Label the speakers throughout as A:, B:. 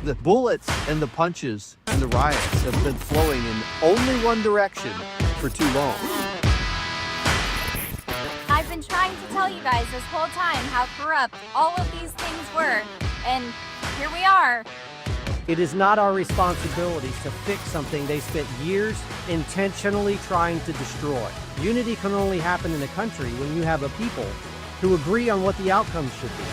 A: The bullets and the punches and the riots have been flowing in only one direction for too long.
B: I've been trying to tell you guys this whole time how corrupt all of these things were, and here we are.
C: It is not our responsibility to fix something they spent years intentionally trying to destroy. Unity can only happen in a country when you have a people who agree on what the outcome should be.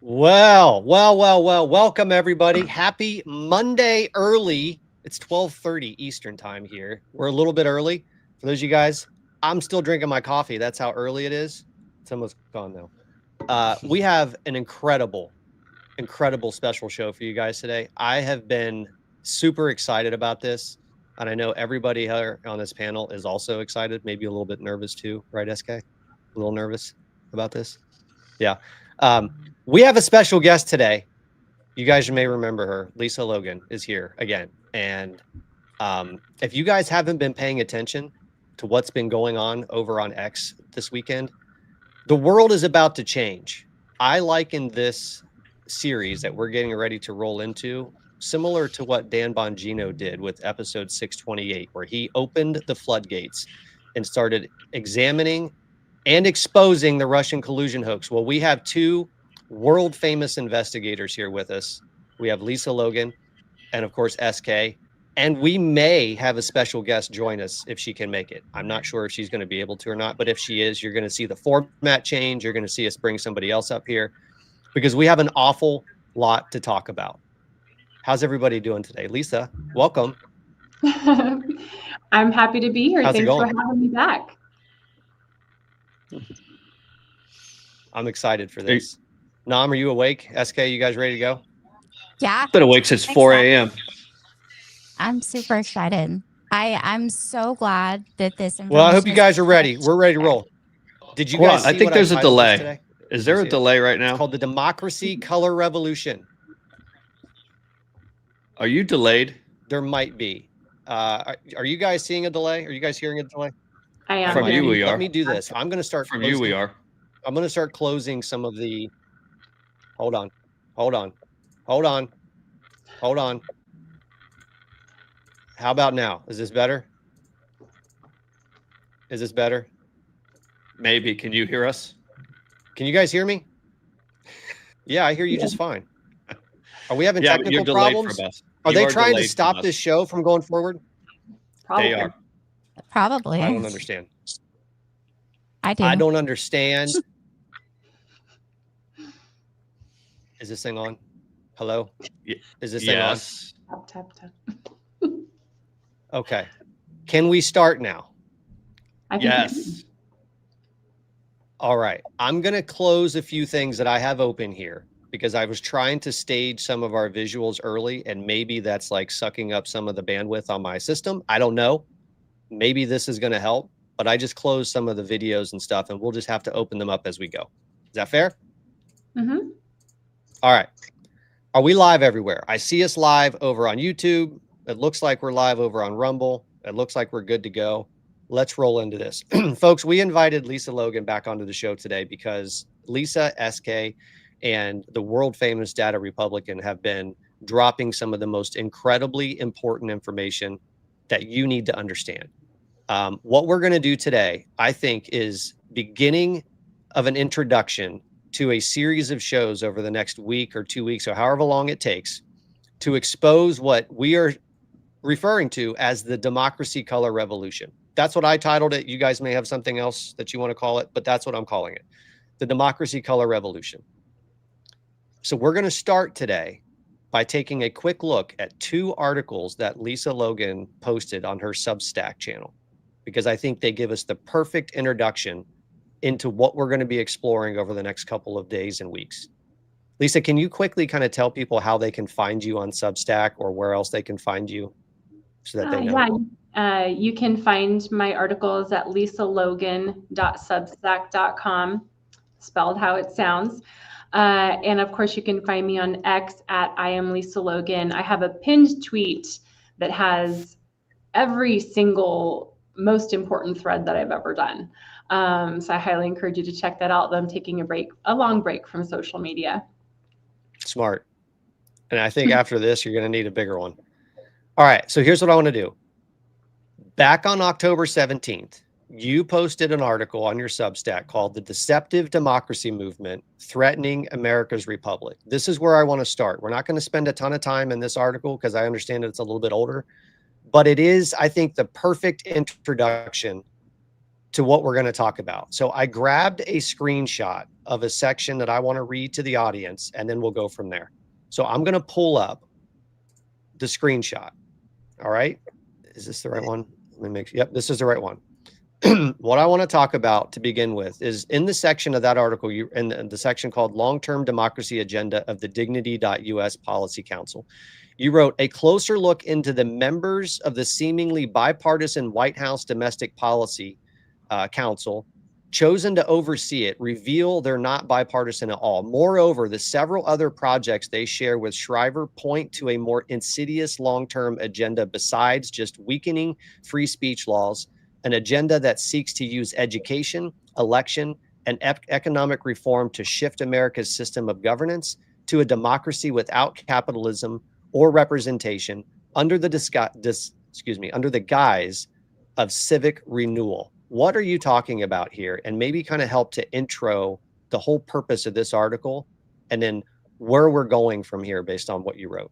D: Well, welcome everybody. Happy Monday early. It's 12:30 Eastern time here. We're a little bit early. For those of you guys, I'm still drinking my coffee. That's how early it is. It's almost gone though. We have an incredible special show for you guys today. I have been super excited about this, and I know everybody here on this panel is also excited, maybe a little bit nervous too, right, SK? A little nervous about this? Yeah. We have a special guest today. You guys may remember her. Lisa Logan is here again. And if you guys haven't been paying attention to what's been going on over on X this weekend, the world is about to change. I liken this series that we're getting ready to roll into similar to what Dan Bongino did with episode 628, where he opened the floodgates and started examining and exposing the Russian collusion hoax. Well, we have two world famous investigators here with us. We have Lisa Logan and of course SK, and we may have a special guest join us if she can make it. I'm not sure if she's going to be able to or not, but if she is, you're going to see the format change. You're going to see us bring somebody else up here because we have an awful lot to talk about. How's everybody doing today? Lisa, welcome.
E: I'm happy to be here.
D: How's
E: Thanks for having me back.
D: I'm excited for this. Nom, are you awake? SK, you guys ready to go?
F: Yeah.
G: I've been awake since 4 a.m.
F: I'm super excited. I'm so glad that this.
D: Well, I hope you guys are ready. We're ready to roll. Did you guys see
G: I think
D: what
G: there's a
D: titled this
G: delay.
D: today?
G: Is there a delay right now?
D: It's called the Democracy Color Revolution.
G: Are you delayed?
D: There might be. Are you guys seeing a delay? Are you guys hearing a delay?
E: I am.
G: From you, we are.
D: Let me do this. I'm going to start.
G: From you, we are.
D: I'm going to start closing some of the. Hold on. How about now? Is this better?
G: Maybe. Can you hear us?
D: Can you guys hear me? Yeah, I hear you just fine. Are we having
G: Yeah,
D: technical
G: you're delayed
D: problems?
G: from us.
D: Are
G: You
D: they
G: are
D: trying to
G: delayed
D: stop
G: from
D: this
G: us.
D: show from going forward?
E: Probably.
G: They are.
F: Probably.
D: I don't understand.
F: I do.
D: I don't understand. Is this thing on? Hello? Is this thing on?
G: Yes.
E: Tap.
D: Okay. Can we start now?
E: I think
G: Yes.
D: All right. I'm going to close a few things that I have open here because I was trying to stage some of our visuals early, and maybe that's like sucking up some of the bandwidth on my system. I don't know. Maybe this is going to help, but I just closed some of the videos and stuff, and we'll just have to open them up as we go. Is that fair?
E: Mm-hmm.
D: All right. Are we live everywhere? I see us live over on YouTube. It looks like we're live over on Rumble. It looks like we're good to go. Let's roll into this. Folks, we invited Lisa Logan back onto the show today because Lisa, SK, and the world famous Data Republican have been dropping some of the most incredibly important information that you need to understand. What we're going to do today, I think, is beginning of an introduction to a series of shows over the next week or 2 weeks or however long it takes to expose what we are referring to as the Democracy Color Revolution. That's what I titled it. You guys may have something else that you want to call it, but that's what I'm calling it. The Democracy Color Revolution. So we're going to start today by taking a quick look at two articles that Lisa Logan posted on her Substack channel, because I think they give us the perfect introduction into what we're going to be exploring over the next couple of days and weeks. Lisa, can you quickly kind of tell people how they can find you on Substack or where else they can find you so that they know?
E: Yeah, you can find my articles at lisalogan.substack.com, spelled how it sounds. And of course, you can find me on X at I am Lisa Logan. I have a pinned tweet that has every single most important thread that I've ever done. So I highly encourage you to check that out. I'm taking a long break from social media.
D: Smart. And I think after this, you're going to need a bigger one. All right. So here's what I want to do. Back on October 17th, you posted an article on your Substack called The Deceptive Democracy Movement Threatening America's Republic. This is where I want to start. We're not going to spend a ton of time in this article because I understand that it's a little bit older, but it is, I think, the perfect introduction to what we're going to talk about. So I grabbed a screenshot of a section that I want to read to the audience, and then we'll go from there. So I'm going to pull up the screenshot. All right. Is this the right one? Let me make sure. Yep, this is the right one. What I want to talk about to begin with is in the section of that article, in the section called Long-Term Democracy Agenda of the Dignity.US Policy Council, you wrote a closer look into the members of the seemingly bipartisan White House Domestic Policy Council chosen to oversee it reveal they're not bipartisan at all. Moreover, the several other projects they share with Shriver point to a more insidious long-term agenda besides just weakening free speech laws, an agenda that seeks to use education, election, and economic reform to shift America's system of governance to a democracy without capitalism or representation under the guise of civic renewal. What are you talking about here? And maybe kind of help to intro the whole purpose of this article and then where we're going from here based on what you wrote.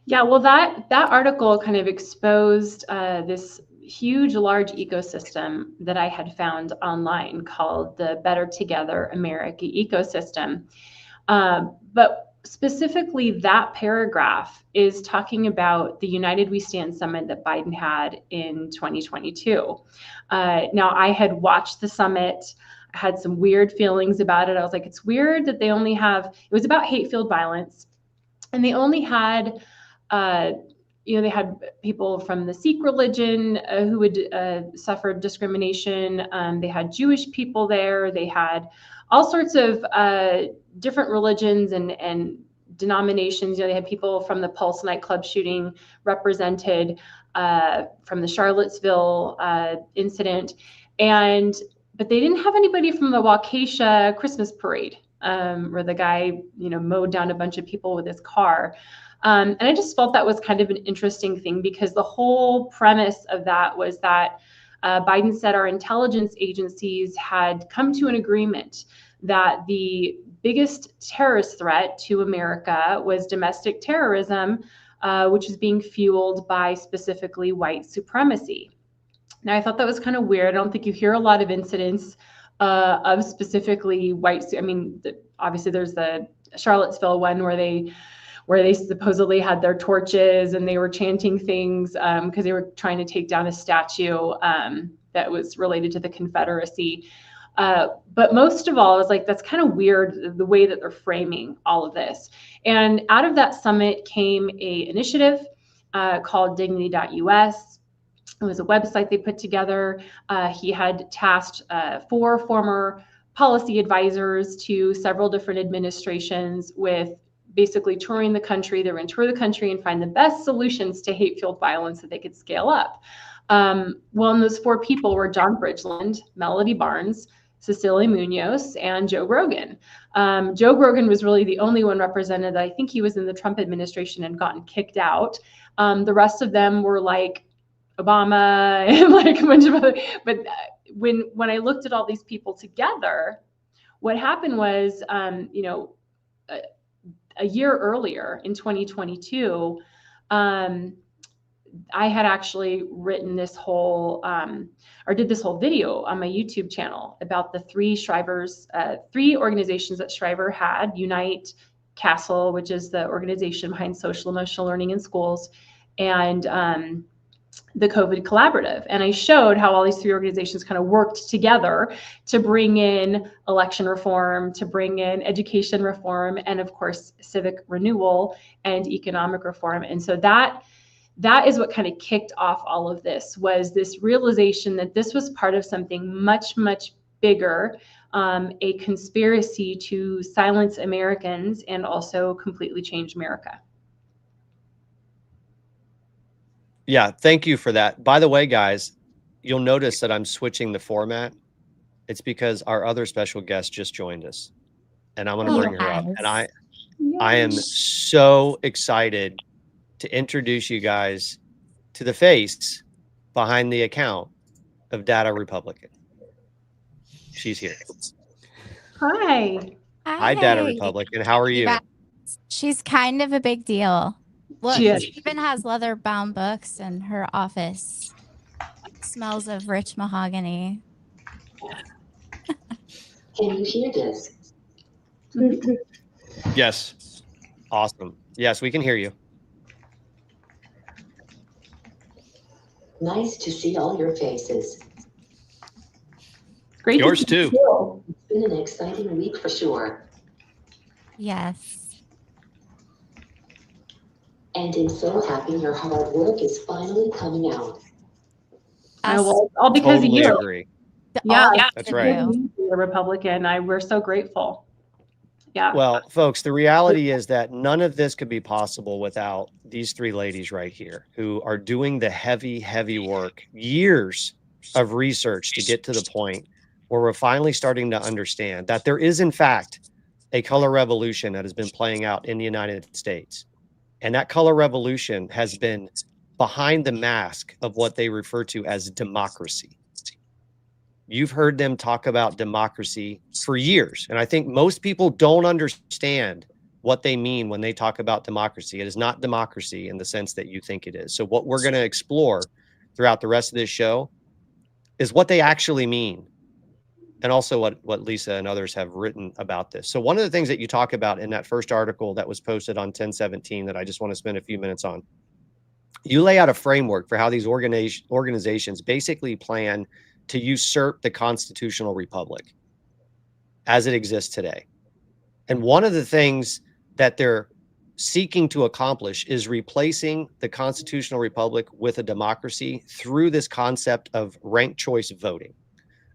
E: Yeah, well, that article kind of exposed this huge, large ecosystem that I had found online called the Better Together America ecosystem. But specifically, that paragraph is talking about the United We Stand summit that Biden had in 2022. Now, I had watched the summit. I had some weird feelings about it. I was like, it's weird that they only have, it was about hate-filled violence, and they only had, they had people from the Sikh religion who had suffered discrimination. They had Jewish people there. They had all sorts of different religions and denominations. They had people from the Pulse nightclub shooting represented, from the Charlottesville incident, but they didn't have anybody from the Waukesha Christmas parade, where the guy mowed down a bunch of people with his car. And I just felt that was kind of an interesting thing, because the whole premise of that was that Biden said our intelligence agencies had come to an agreement that the biggest terrorist threat to America was domestic terrorism, which is being fueled by specifically white supremacy. Now, I thought that was kind of weird. I don't think you hear a lot of incidents of specifically white. I mean, obviously there's the Charlottesville one where they supposedly had their torches and they were chanting things because they were trying to take down a statue that was related to the Confederacy. But most of all, I was like, that's kind of weird, the way that they're framing all of this. And out of that summit came a initiative called Dignity.US. It was a website they put together. He had tasked 4 former policy advisors to several different administrations with basically touring the country. They were going to tour the country and find the best solutions to hate-filled violence that they could scale up. Well, and those 4 people were John Bridgeland, Melody Barnes, Cecilia Munoz, and Joe Rogan. Joe Rogan was really the only one represented. I think he was in the Trump administration and gotten kicked out. The rest of them were like Obama and like a bunch of other. But when I looked at all these people together, what happened was, a year earlier in 2022, I had actually written this whole, did this whole video on my YouTube channel about the 3 organizations that Shriver had: Unite, CASTLE, which is the organization behind social emotional learning in schools, and the COVID Collaborative. And I showed how all these 3 organizations kind of worked together to bring in election reform, to bring in education reform, and of course, civic renewal and economic reform. And so that is what kind of kicked off all of this, was this realization that this was part of something much, much bigger, a conspiracy to silence Americans and also completely change America.
D: Yeah, thank you for that. By the way, guys, you'll notice that I'm switching the format. It's because our other special guest just joined us, and I'm going to bring her up. And I am so excited to introduce you guys to the face behind the account of Data Republican. She's here.
E: Hi.
D: Hi, Data Republican. How are you?
F: She's kind of a big deal. Look,
E: She is.
F: she even has leather-bound books in her office. Smells of rich mahogany.
H: Can you hear this?
G: Yes.
D: Awesome. Yes, we can hear you.
H: Nice to see all your faces.
E: Great.
G: Yours too.
H: It's been an exciting week for sure.
F: Yes.
H: And I'm so happy your hard work is finally coming out.
E: Well, all because
D: Totally
E: of you.
D: agree.
E: Yeah,
D: That's right.
E: You're a Republican. We're so grateful. Yeah.
D: Well, folks, the reality is that none of this could be possible without these three ladies right here who are doing the heavy, heavy work, years of research to get to the point where we're finally starting to understand that there is, in fact, a color revolution that has been playing out in the United States. And that color revolution has been behind the mask of what they refer to as democracy. You've heard them talk about democracy for years. And I think most people don't understand what they mean when they talk about democracy. It is not democracy in the sense that you think it is. So what we're going to explore throughout the rest of this show is what they actually mean. And also what Lisa and others have written about this. So one of the things that you talk about in that first article that was posted on 10/17 that I just want to spend a few minutes on, you lay out a framework for how these organizations basically plan to usurp the constitutional republic as it exists today. And one of the things that they're seeking to accomplish is replacing the constitutional republic with a democracy through this concept of ranked choice voting.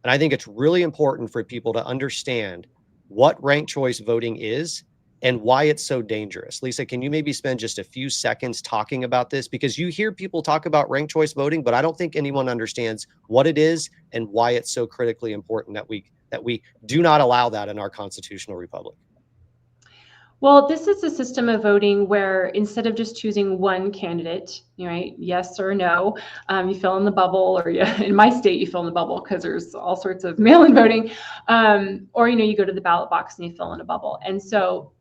D: And I think it's really important for people to understand what ranked choice voting is and why it's so dangerous. Lisa, can you maybe spend just a few seconds talking about this? Because you hear people talk about ranked choice voting, but I don't think anyone understands what it is and why it's so critically important that we do not allow that in our constitutional republic.
E: Well, this is a system of voting where instead of just choosing one candidate, right, yes or no, you fill in the bubble, or in my state, you fill in the bubble because there's all sorts of mail-in voting, or, you go to the ballot box and you fill in a bubble. And so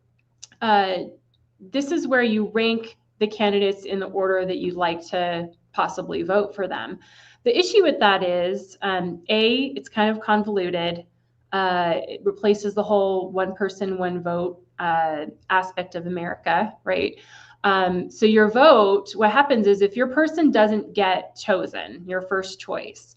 E: this is where you rank the candidates in the order that you'd like to possibly vote for them. The issue with that is, it's kind of convoluted. It replaces the whole one person, one vote aspect of America, right? So your vote, what happens is if your person doesn't get chosen, your first choice,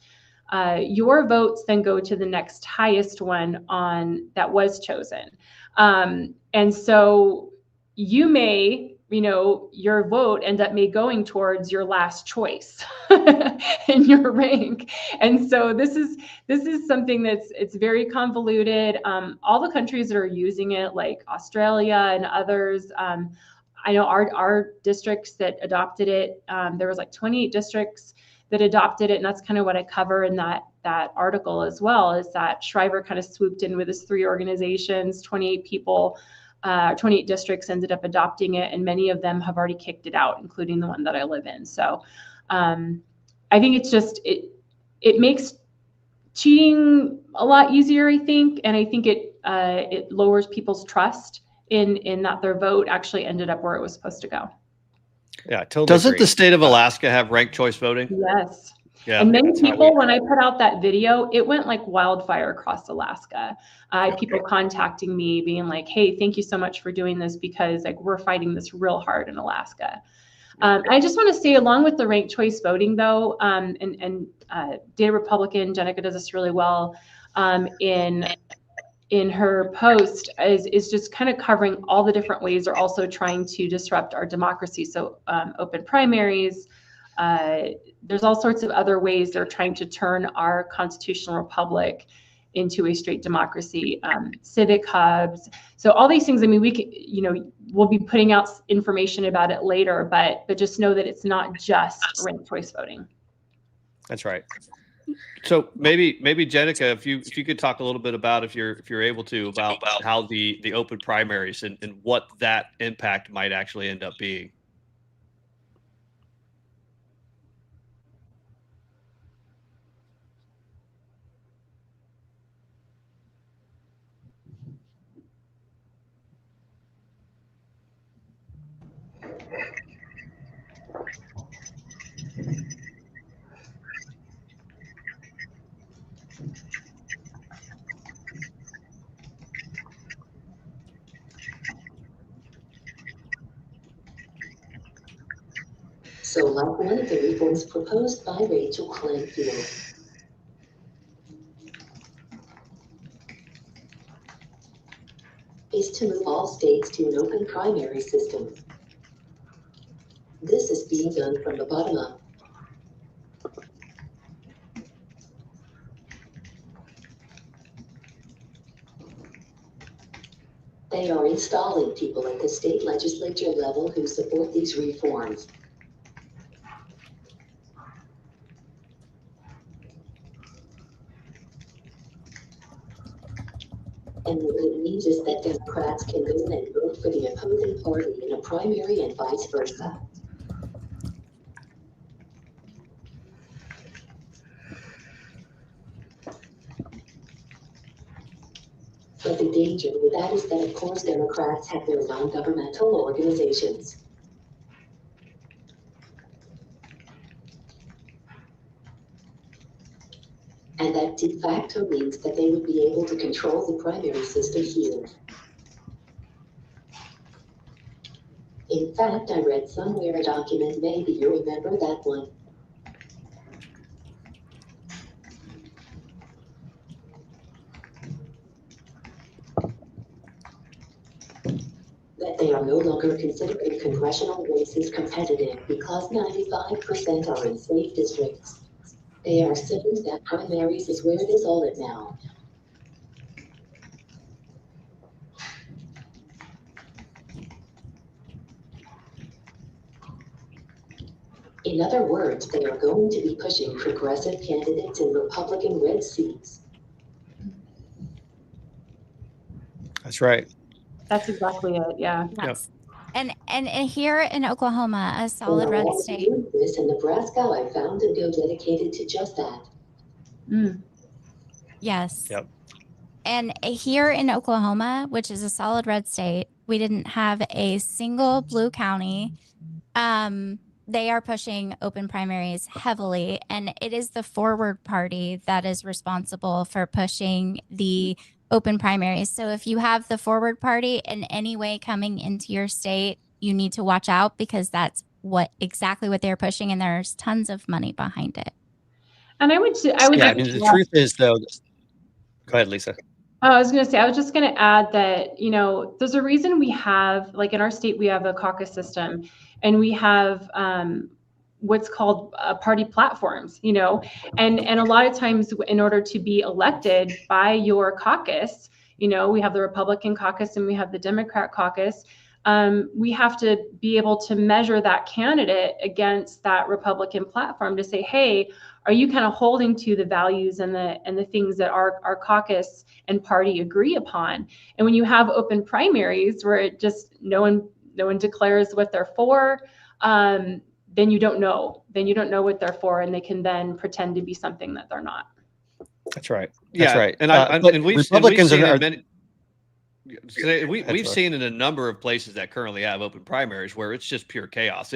E: your votes then go to the next highest one on that was chosen. And so you may, your vote end up going towards your last choice in your rank. And so this is something it's very convoluted. All the countries that are using it, like Australia and others, I know our districts that adopted it, there was like 28 districts that adopted it. And that's kind of what I cover in that article as well, is that Shriver kind of swooped in with his 3 organizations, 28 people, 28 districts ended up adopting it, and many of them have already kicked it out, including the one that I live in. So I think it's just, it makes cheating a lot easier, I think. And I think it lowers people's trust in that their vote actually ended up where it was supposed to go.
D: Yeah, totally.
G: Doesn't
D: agree.
G: the state of Alaska have ranked choice voting?
E: Yes.
G: Yeah.
E: And many people, when I put out that video, it went like wildfire across Alaska. I had people contacting me being like, hey, thank you so much for doing this, because like we're fighting this real hard in Alaska. I just want to say, along with the ranked choice voting though, and Data Republican, Jennica does this really well in her post, is just kind of covering all the different ways they're also trying to disrupt our democracy. So open primaries, there's all sorts of other ways they're trying to turn our constitutional republic into a straight democracy, civic hubs. So all these things, I mean, we could, we'll be putting out information about it later, but just know that it's not just ranked choice voting.
D: That's right.
G: So maybe Jennica, if you could talk a little bit about, if you're able to, about how the open primaries and what that impact might actually end up being.
H: So like one of the reforms proposed by Rachel Clanfield. Is to move all states to an open primary system. This is being done from the bottom up. They are installing people at the state legislature level who support these reforms. And what it means is that Democrats can win and vote for the opposing party in a primary and vice versa. But the danger with that is that, of course, Democrats have their non-governmental organizations. And that de facto means that they would be able to control the primary system here. In fact, I read somewhere a document, maybe you remember that one. That they are no longer considering congressional races competitive because 95% are in safe districts. They are saying that primaries is where it is all at now. In other words, they are going to be pushing progressive candidates in Republican red seats.
D: That's right.
E: That's exactly it. Yeah.
F: Yes. And here in Oklahoma, a solid red state.
H: This in Nebraska, I found a bill dedicated to just that.
E: Mm.
F: Yes.
D: Yep.
F: And here in Oklahoma, which is a solid red state, we didn't have a single blue county. They are pushing open primaries heavily, and it is the Forward Party that is responsible for pushing the open primaries. So if you have the Forward Party in any way coming into your state, you need to watch out, because that's exactly what they're pushing, and there's tons of money behind it.
E: And I would
D: the truth is, though, go ahead, Lisa.
E: I was going to say, I was just going to add that, there's a reason we have, like in our state, we have a caucus system, and we have what's called party platforms, and a lot of times in order to be elected by your caucus, we have the Republican caucus and we have the Democrat caucus. We have to be able to measure that candidate against that Republican platform to say, hey, are you kind of holding to the values and the things that our caucus and party agree upon? And when you have open primaries where it just no one declares what they're for, then you don't know. Then you don't know what they're for, and they can then pretend to be something that they're not.
D: That's right.
G: Yeah,
D: that's right.
G: And we've
D: We've
G: seen in a number of places that currently have open primaries where it's just pure chaos.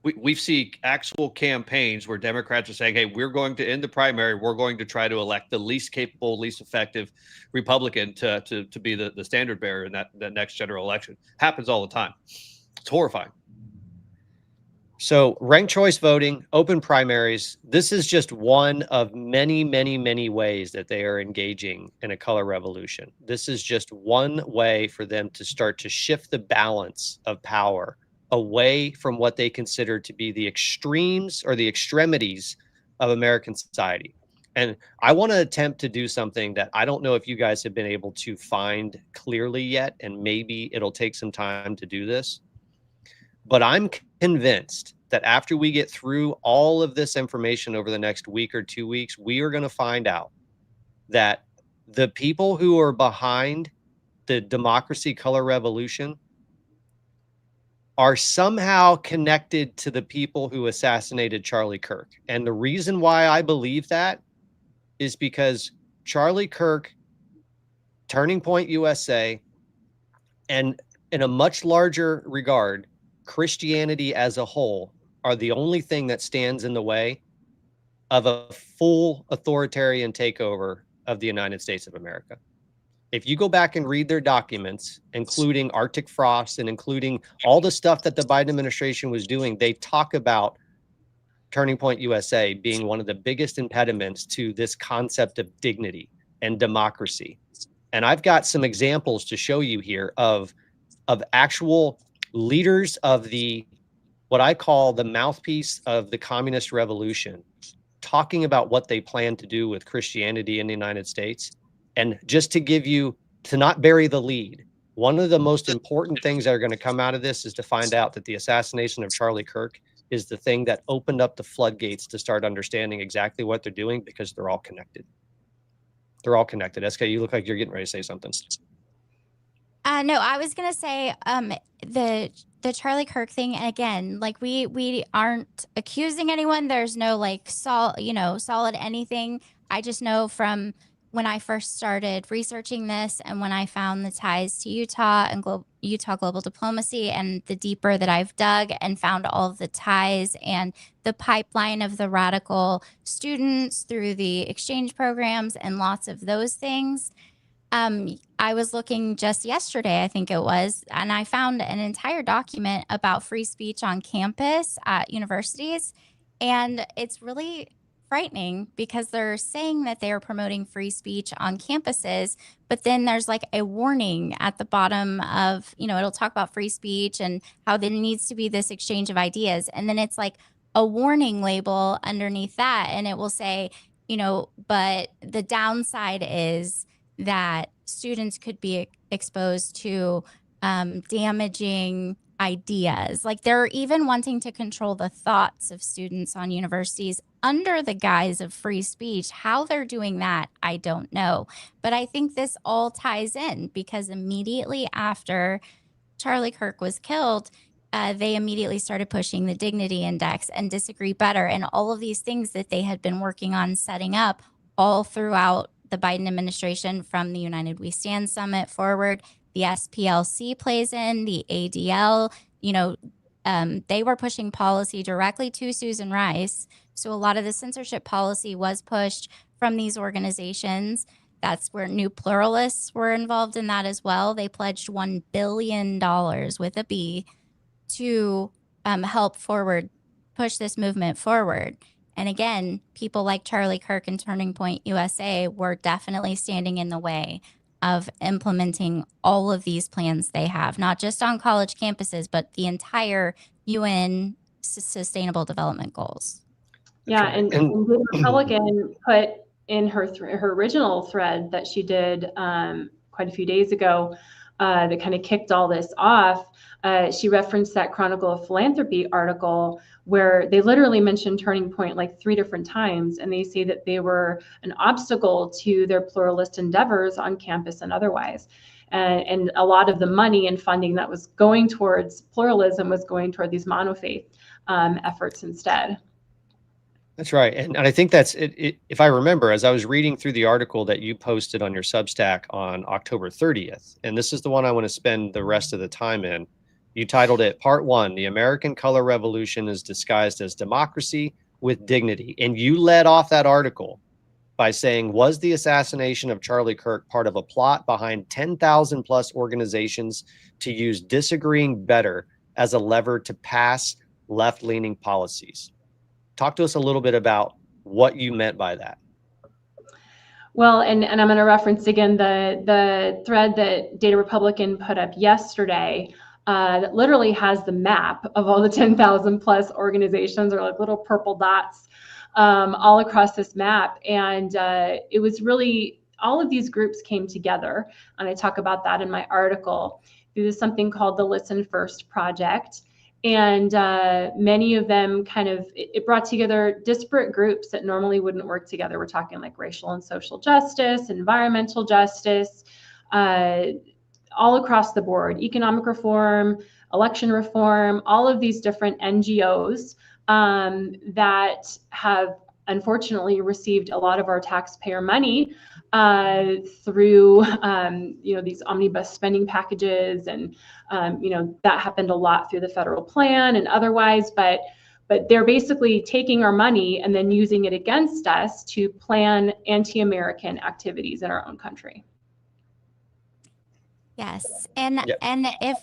G: We see actual campaigns where Democrats are saying, hey, we're going to end the primary. We're going to try to elect the least capable, least effective Republican to be the standard bearer in that next general election. Happens all the time. It's horrifying.
D: So ranked choice voting, open primaries, this is just one of many, many, many ways that they are engaging in a color revolution. This is just one way for them to start to shift the balance of power away from what they consider to be the extremes or the extremities of American society. And I want to attempt to do something that I don't know if you guys have been able to find clearly yet, and maybe it'll take some time to do this. But I'm convinced that after we get through all of this information over the next week or 2 weeks, we are going to find out that the people who are behind the democracy color revolution are somehow connected to the people who assassinated Charlie Kirk. And the reason why I believe that is because Charlie Kirk, Turning Point USA, and in a much larger regard, Christianity as a whole are the only thing that stands in the way of a full authoritarian takeover of the United States of America. If you go back and read their documents, including Arctic Frost and including all the stuff that the Biden administration was doing, they talk about Turning Point USA being one of the biggest impediments to this concept of dignity and democracy. And I've got some examples to show you here of actual leaders of the, what I call the mouthpiece of the communist revolution, talking about what they plan to do with Christianity in the United States. And just to give you, to not bury the lead, one of the most important things that are going to come out of this is to find out that the assassination of Charlie Kirk is the thing that opened up the floodgates to start understanding exactly what they're doing, because they're all connected. They're all connected. SK, you look like you're getting ready to say something.
F: No, I was gonna say the Charlie Kirk thing. And again, like we aren't accusing anyone. There's no like solid anything. I just know from when I first started researching this and when I found the ties to Utah and Utah global diplomacy, and the deeper that I've dug and found all of the ties and the pipeline of the radical students through the exchange programs and lots of those things. I was looking just yesterday, I think it was, and I found an entire document about free speech on campus at universities. And it's really frightening because they're saying that they are promoting free speech on campuses, but then there's like a warning at the bottom of, it'll talk about free speech and how there needs to be this exchange of ideas. And then it's like a warning label underneath that. And it will say, but the downside is that students could be exposed to damaging ideas. Like they're even wanting to control the thoughts of students on universities under the guise of free speech. How they're doing that, I don't know. But I think this all ties in because immediately after Charlie Kirk was killed, they immediately started pushing the Dignity Index and Disagree Better and all of these things that they had been working on setting up all throughout the Biden administration, from the United We Stand Summit forward. The SPLC plays in, the ADL, they were pushing policy directly to Susan Rice. So a lot of the censorship policy was pushed from these organizations. That's where New Pluralists were involved in that as well. They pledged $1 billion with a B to help push this movement forward. And again, people like Charlie Kirk and Turning Point USA were definitely standing in the way of implementing all of these plans they have, not just on college campuses, but the entire UN Sustainable Development Goals.
E: Yeah, and the Republican put in her original thread that she did quite a few days ago that kind of kicked all this off. She referenced that Chronicle of Philanthropy article where they literally mentioned Turning Point like 3 different times, and they say that they were an obstacle to their pluralist endeavors on campus and otherwise. And a lot of the money and funding that was going towards pluralism was going toward these monofaith efforts instead.
D: That's right. And I think that's it. If I remember, as I was reading through the article that you posted on your Substack on October 30th, and this is the one I want to spend the rest of the time in, you titled it Part 1, The American Color Revolution is Disguised as Democracy with Dignity. And you led off that article by saying, was the assassination of Charlie Kirk part of a plot behind 10,000 plus organizations to use disagreeing better as a lever to pass left-leaning policies? Talk to us a little bit about what you meant by that.
E: Well, and I'm going to reference again the thread that Data Republican put up yesterday that literally has the map of all the 10,000 plus organizations, or like little purple dots all across this map. And it was really, all of these groups came together, and I talk about that in my article, through something called the Listen First Project. And many of them it brought together disparate groups that normally wouldn't work together. We're talking like racial and social justice, environmental justice, all across the board, economic reform, election reform, all of these different NGOs that have unfortunately received a lot of our taxpayer money through these omnibus spending packages, and that happened a lot through the federal plan and otherwise, but they're basically taking our money and then using it against us to plan anti-American activities in our own country.
F: Yes, and if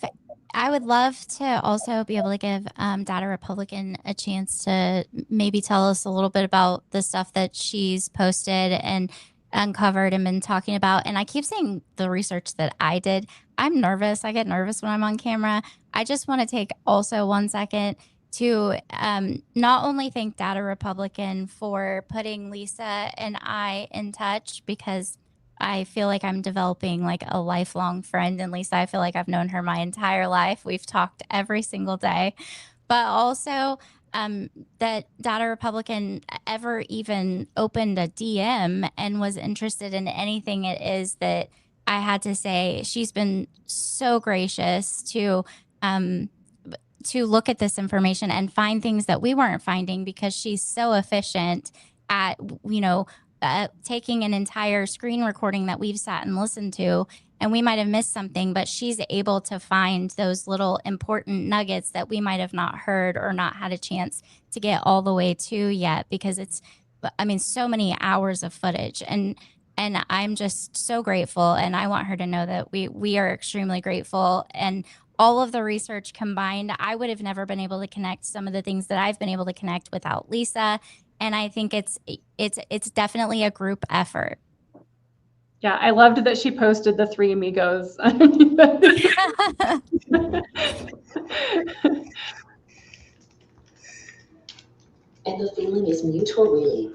F: I would love to also be able to give Data Republican a chance to maybe tell us a little bit about the stuff that she's posted and uncovered and been talking about. And I keep saying the research that I did. I'm nervous. I get nervous when I'm on camera. I just want to take also 1 second to not only thank Data Republican for putting Lisa and I in touch, because I feel like I'm developing like a lifelong friend. And Lisa, I feel like I've known her my entire life. We've talked every single day, but also that Data Republican ever even opened a DM and was interested in anything it is that I had to say. She's been so gracious to look at this information and find things that we weren't finding, because she's so efficient at, taking an entire screen recording that we've sat and listened to, and we might have missed something, but she's able to find those little important nuggets that we might have not heard or not had a chance to get all the way to yet, because it's, so many hours of footage, and I'm just so grateful. And I want her to know that we are extremely grateful. And all of the research combined, I would have never been able to connect some of the things that I've been able to connect without Lisa. And I think it's definitely a group effort.
E: Yeah, I loved that she posted the three amigos.
H: And the feeling is mutual, really.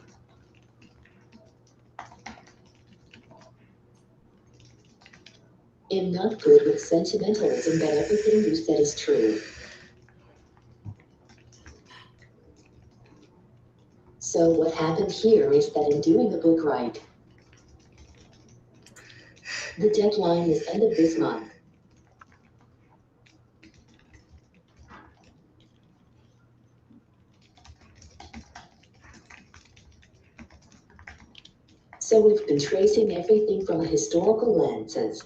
H: I'm not good with sentimentalism, but everything you said is true. So what happened here is that in doing the book right, the deadline is end of this month. So we've been tracing everything from a historical lenses,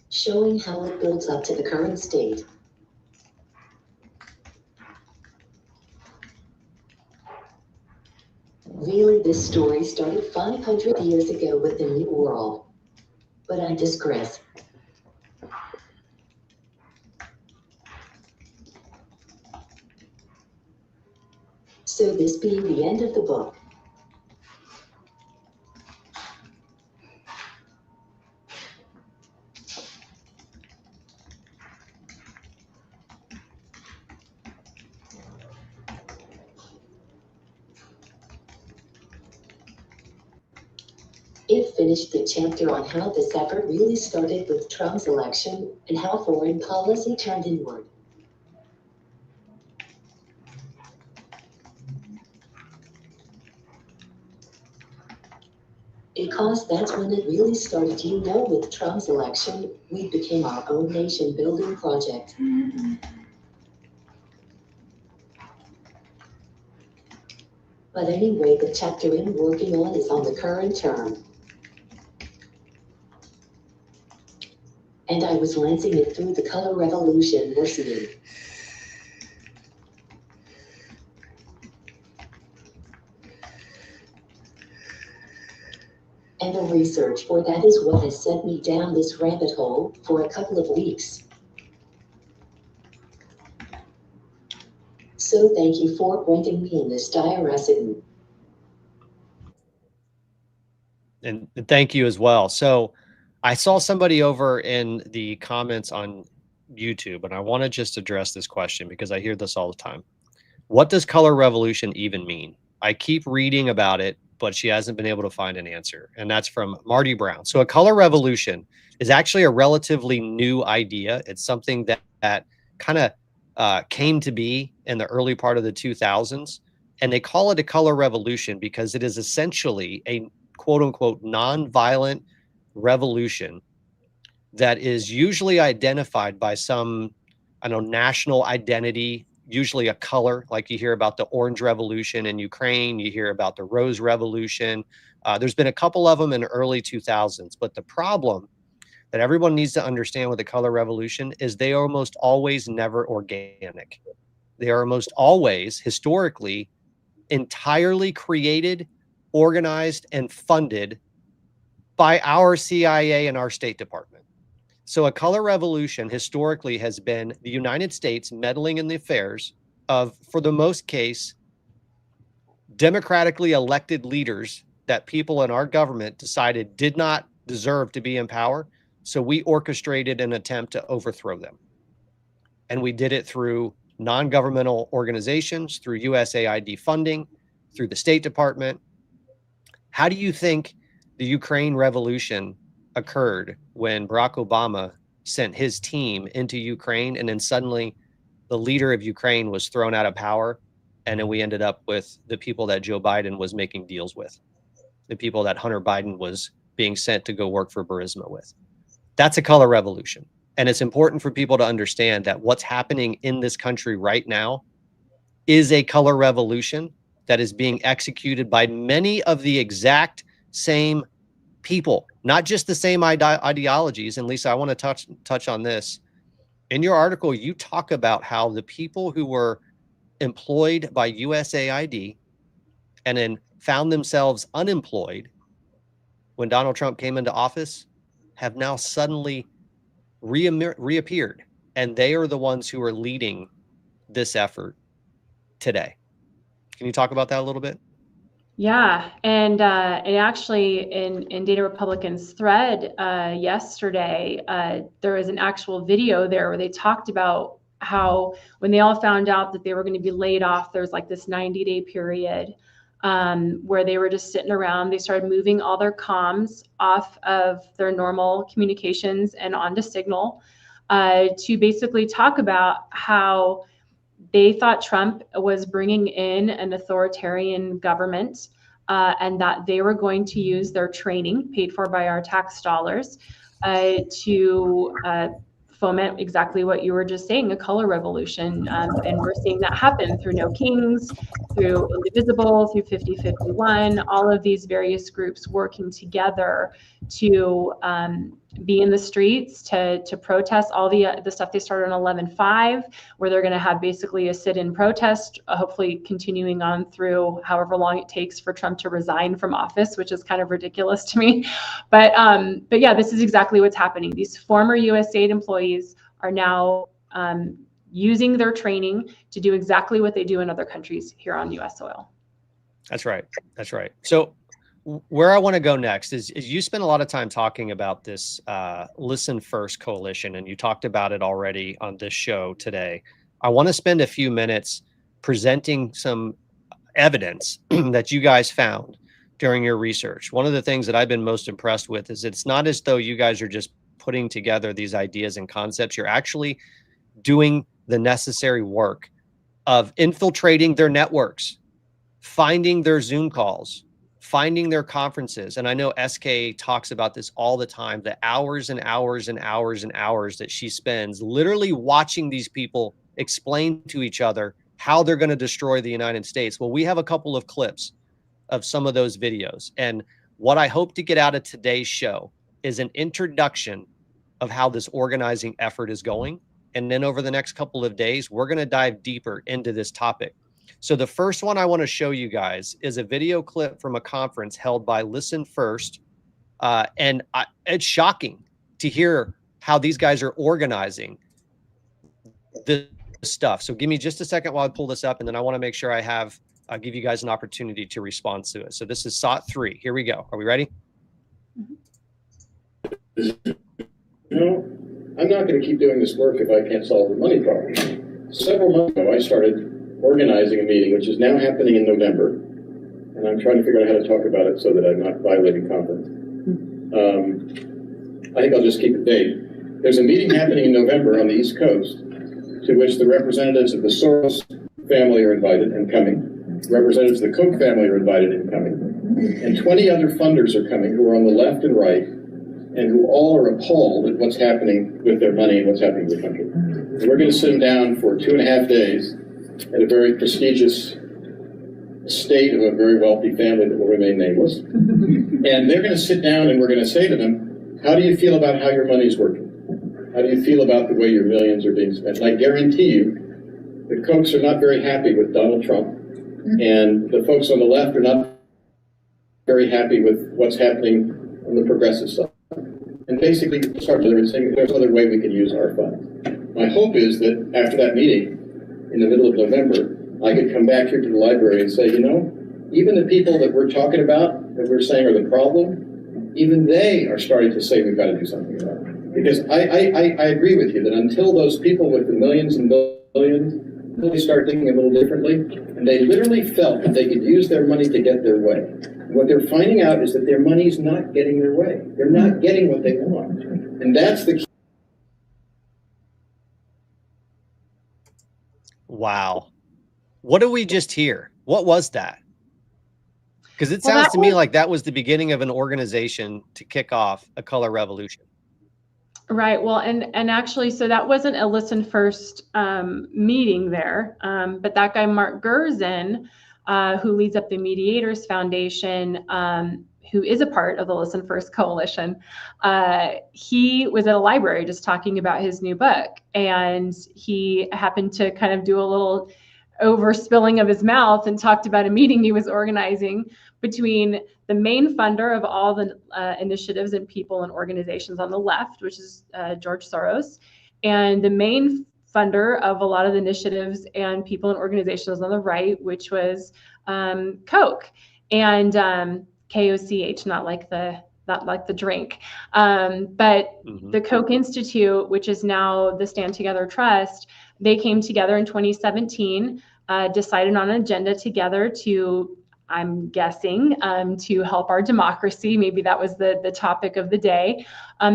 H: showing how it builds up to the current state. Really, this story started 500 years ago with the New World, but I digress. So this being the end of the book, it finished the chapter on how this effort really started with Trump's election and how foreign policy turned inward. Because that's when it really started, with Trump's election, we became our own nation building project. But anyway, the chapter I'm working on is on the current term. And I was lancing it through the color revolution we're seeing. And the research for that is what has sent me down this rabbit hole for a couple of weeks. So thank you for pointing me in this direction.
D: And thank you as well. So I saw somebody over in the comments on YouTube, and I want to just address this question because I hear this all the time. what does color revolution even mean? I keep reading about it, but she hasn't been able to find an answer. And that's from Marty Brown. So a color revolution is actually a relatively new idea. It's something that kind of came to be in the early part of the 2000s. And they call it a color revolution because it is essentially a quote unquote nonviolent revolution that is usually identified by some, I don't know, national identity, usually a color, like you hear about the Orange Revolution in Ukraine, you hear about the Rose Revolution. There's been a couple of them in the early 2000s, but the problem that everyone needs to understand with the color revolution is they are almost always never organic. They are almost always historically entirely created, organized, and funded by our CIA and our State Department. So a color revolution historically has been the United States meddling in the affairs of, for the most case, democratically elected leaders that people in our government decided did not deserve to be in power. So we orchestrated an attempt to overthrow them. And we did it through non-governmental organizations, through USAID funding, through the State Department. How do you think the Ukraine revolution occurred when Barack Obama sent his team into Ukraine and then suddenly the leader of Ukraine was thrown out of power? And then we ended up with the people that Joe Biden was making deals with, the people that Hunter Biden was being sent to go work for Burisma with. That's a color revolution. And it's important for people to understand that what's happening in this country right now is a color revolution that is being executed by many of the exact same people, not just the same ideologies. And Lisa, I want to touch on this. In your article, you talk about how the people who were employed by USAID and then found themselves unemployed when Donald Trump came into office have now suddenly reappeared. And they are the ones who are leading this effort today. Can you talk about that a little bit?
E: Yeah, and actually in Data Republican's thread yesterday, there was an actual video there where they talked about how when they all found out that they were going to be laid off, there was like this 90-day period where they were just sitting around. They started moving all their comms off of their normal communications and onto Signal to basically talk about how they thought Trump was bringing in an authoritarian government and that they were going to use their training paid for by our tax dollars to foment exactly what you were just saying, a color revolution. And we're seeing that happen through No Kings, through Indivisible, through 5051, all of these various groups working together to be in the streets, to protest all the stuff they started on 11/5, where they're going to have basically a sit-in protest, hopefully continuing on through however long it takes for Trump to resign from office, which is kind of ridiculous to me. But yeah, this is exactly what's happening. These former USAID employees are now using their training to do exactly what they do in other countries here on US soil.
D: That's right. That's right. So where I want to go next is you spent a lot of time talking about this Listen First coalition, and you talked about it already on this show today. I want to spend a few minutes presenting some evidence that you guys found during your research. One of the things that I've been most impressed with is it's not as though you guys are just putting together these ideas and concepts. You're actually doing the necessary work of infiltrating their networks, finding their Zoom calls, finding their conferences. And I know SK talks about this all the time, the hours and hours and hours and hours that she spends literally watching these people explain to each other how they're going to destroy the United States. Well, we have a couple of clips of some of those videos. And what I hope to get out of today's show is an introduction of how this organizing effort is going. And then over the next couple of days, we're going to dive deeper into this topic. So the first one I want to show you guys is a video clip from a conference held by Listen First. And it's shocking to hear how these guys are organizing this stuff. So give me just a second while I pull this up, and then I want to make sure I'll give you guys an opportunity to respond to it. So this is SOT 3. Here we go. Are we ready?
I: I'm not going to keep doing this work if I can't solve the money problem. Several months ago, I started organizing a meeting, which is now happening in November, and I'm trying to figure out how to talk about it so that I'm not violating confidence. I think I'll just keep it vague. There's a meeting happening in November on the East Coast to which the representatives of the Soros family are invited and coming. Representatives of the Koch family are invited and coming. And 20 other funders are coming who are on the left and right and who all are appalled at what's happening with their money and what's happening to the country. And we're going to sit them down for 2.5 days at a very prestigious estate of a very wealthy family that will remain nameless. And they're going to sit down and we're going to say to them, how do you feel about how your money's working? How do you feel about the way your millions are being spent? And I guarantee you, the Kochs are not very happy with Donald Trump, and the folks on the left are not very happy with what's happening on the progressive side. And basically, start together and saying there's another way we can use our funds. My hope is that after that meeting, in the middle of November, I could come back here to the library and say, you know, even the people that we're talking about, that we're saying are the problem, even they are starting to say we've got to do something about it. Because I agree with you that until those people with the millions and billions really start thinking a little differently, and they literally felt that they could use their money to get their way. And what they're finding out is that their money's not getting their way. They're not getting what they want. And that's the key.
D: Wow. What did we just hear? What was that? Because it sounds to me like that was the beginning of an organization to kick off a color revolution.
E: Right. Well, and actually, so that wasn't a Listen First meeting there, but that guy, Mark Gersonen, who leads up the Mediators Foundation, who is a part of the Listen First Coalition, he was at a library just talking about his new book, and he happened to kind of do a little overspilling of his mouth and talked about a meeting he was organizing between the main funder of all the initiatives and people and organizations on the left, which is George Soros, and the main funder of a lot of the initiatives and people and organizations on the right, which was Koch, and Koch, not like the drink, but the Koch Institute, which is now the Stand Together Trust. They came together in 2017, decided on an agenda together to, I'm guessing, to help our democracy. Maybe that was the topic of the day.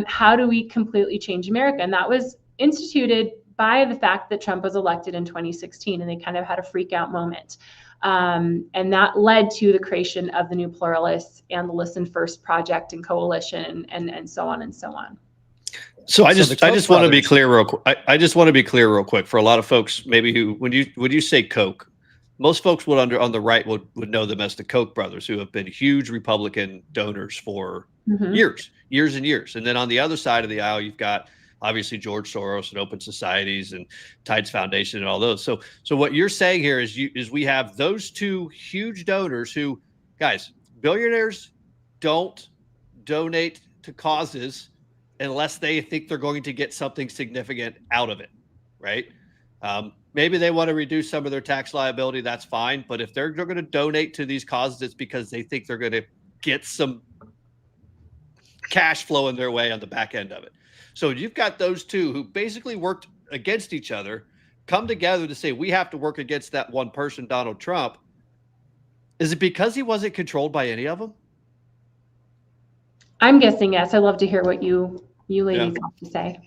E: How do we completely change America? And that was instituted by the fact that Trump was elected in 2016, and they kind of had a freak out moment. And that led to the creation of the New Pluralists and the Listen First Project and Coalition and so on and so on.
G: So I just want to be clear real quick. I just want to be clear real quick for a lot of folks maybe who, when you say Koch, most folks would on the right would know them as the Koch brothers, who have been huge Republican donors for years and years. And then on the other side of the aisle, you've got obviously George Soros and Open Societies and Tides Foundation and all those. So what you're saying here is we have those two huge donors who, guys, billionaires don't donate to causes unless they think they're going to get something significant out of it, right? Maybe they want to reduce some of their tax liability. That's fine. But if they're going to donate to these causes, it's because they think they're going to get some cash flow in their way on the back end of it. So you've got those two who basically worked against each other, come together to say, we have to work against that one person, Donald Trump. Is it because he wasn't controlled by any of them?
E: I'm guessing yes. I'd love to hear what you ladies have to say.